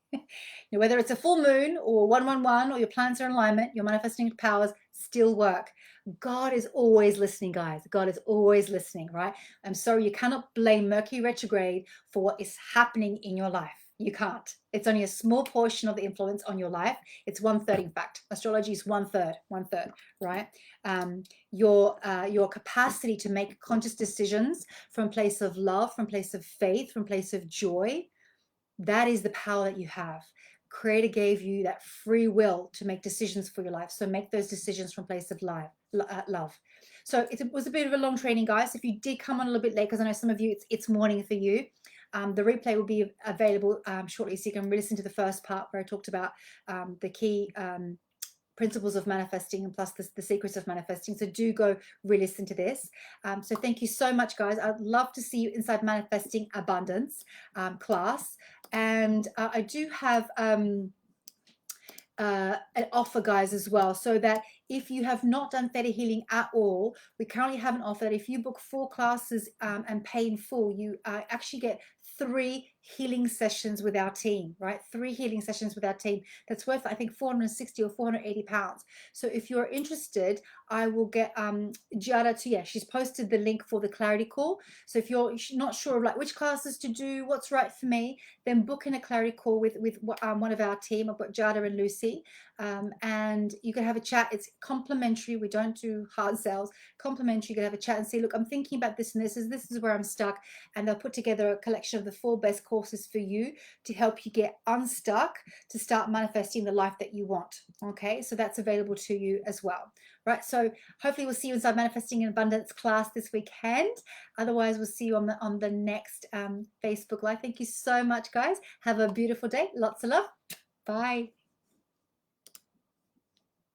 whether it's a full moon or 111 or your planets are in alignment, your manifesting powers still work. God is always listening, guys. God is always listening, right? I'm sorry, you cannot blame Mercury retrograde for what is happening in your life. You can't. It's only a small portion of the influence on your life. It's 1/3, in fact. Astrology is 1/3, right? Your capacity to make conscious decisions from place of love, from place of faith, from place of joy, that is the power that you have. Creator gave you that free will to make decisions for your life. So make those decisions from place of love. So it was a bit of a long training, guys. If you did come on a little bit late, because I know some of you, it's morning for you. The replay will be available shortly, so you can re-listen to the first part where I talked about the key principles of manifesting and plus the secrets of manifesting. So do go re-listen to this. So thank you so much, guys. I'd love to see you inside Manifesting Abundance class. And I do have an offer, guys, as well, so that if you have not done theta healing at all, we currently have an offer that if you book 4 classes and pay in full, you actually get 3 healing sessions with our team, right? 3 healing sessions with our team. That's worth, I think, 460 or 480 pounds. So if you're interested, I will get Giada to, yeah, she's posted the link for the clarity call. So if you're not sure of like which classes to do, what's right for me, then book in a clarity call with one of our team. I've got Giada and Lucy, and you can have a chat. It's complimentary. We don't do hard sales. Complimentary. You can have a chat and say, look, I'm thinking about this and this is where I'm stuck, and they'll put together a collection of the 4 best courses for you to help you get unstuck, to start manifesting the life that you want. Okay, so that's available to you as well, right? So hopefully we'll see you inside Manifesting in Abundance class this weekend. Otherwise, we'll see you on the next Facebook Live. Thank you so much, guys. Have a beautiful day. Lots of love. Bye.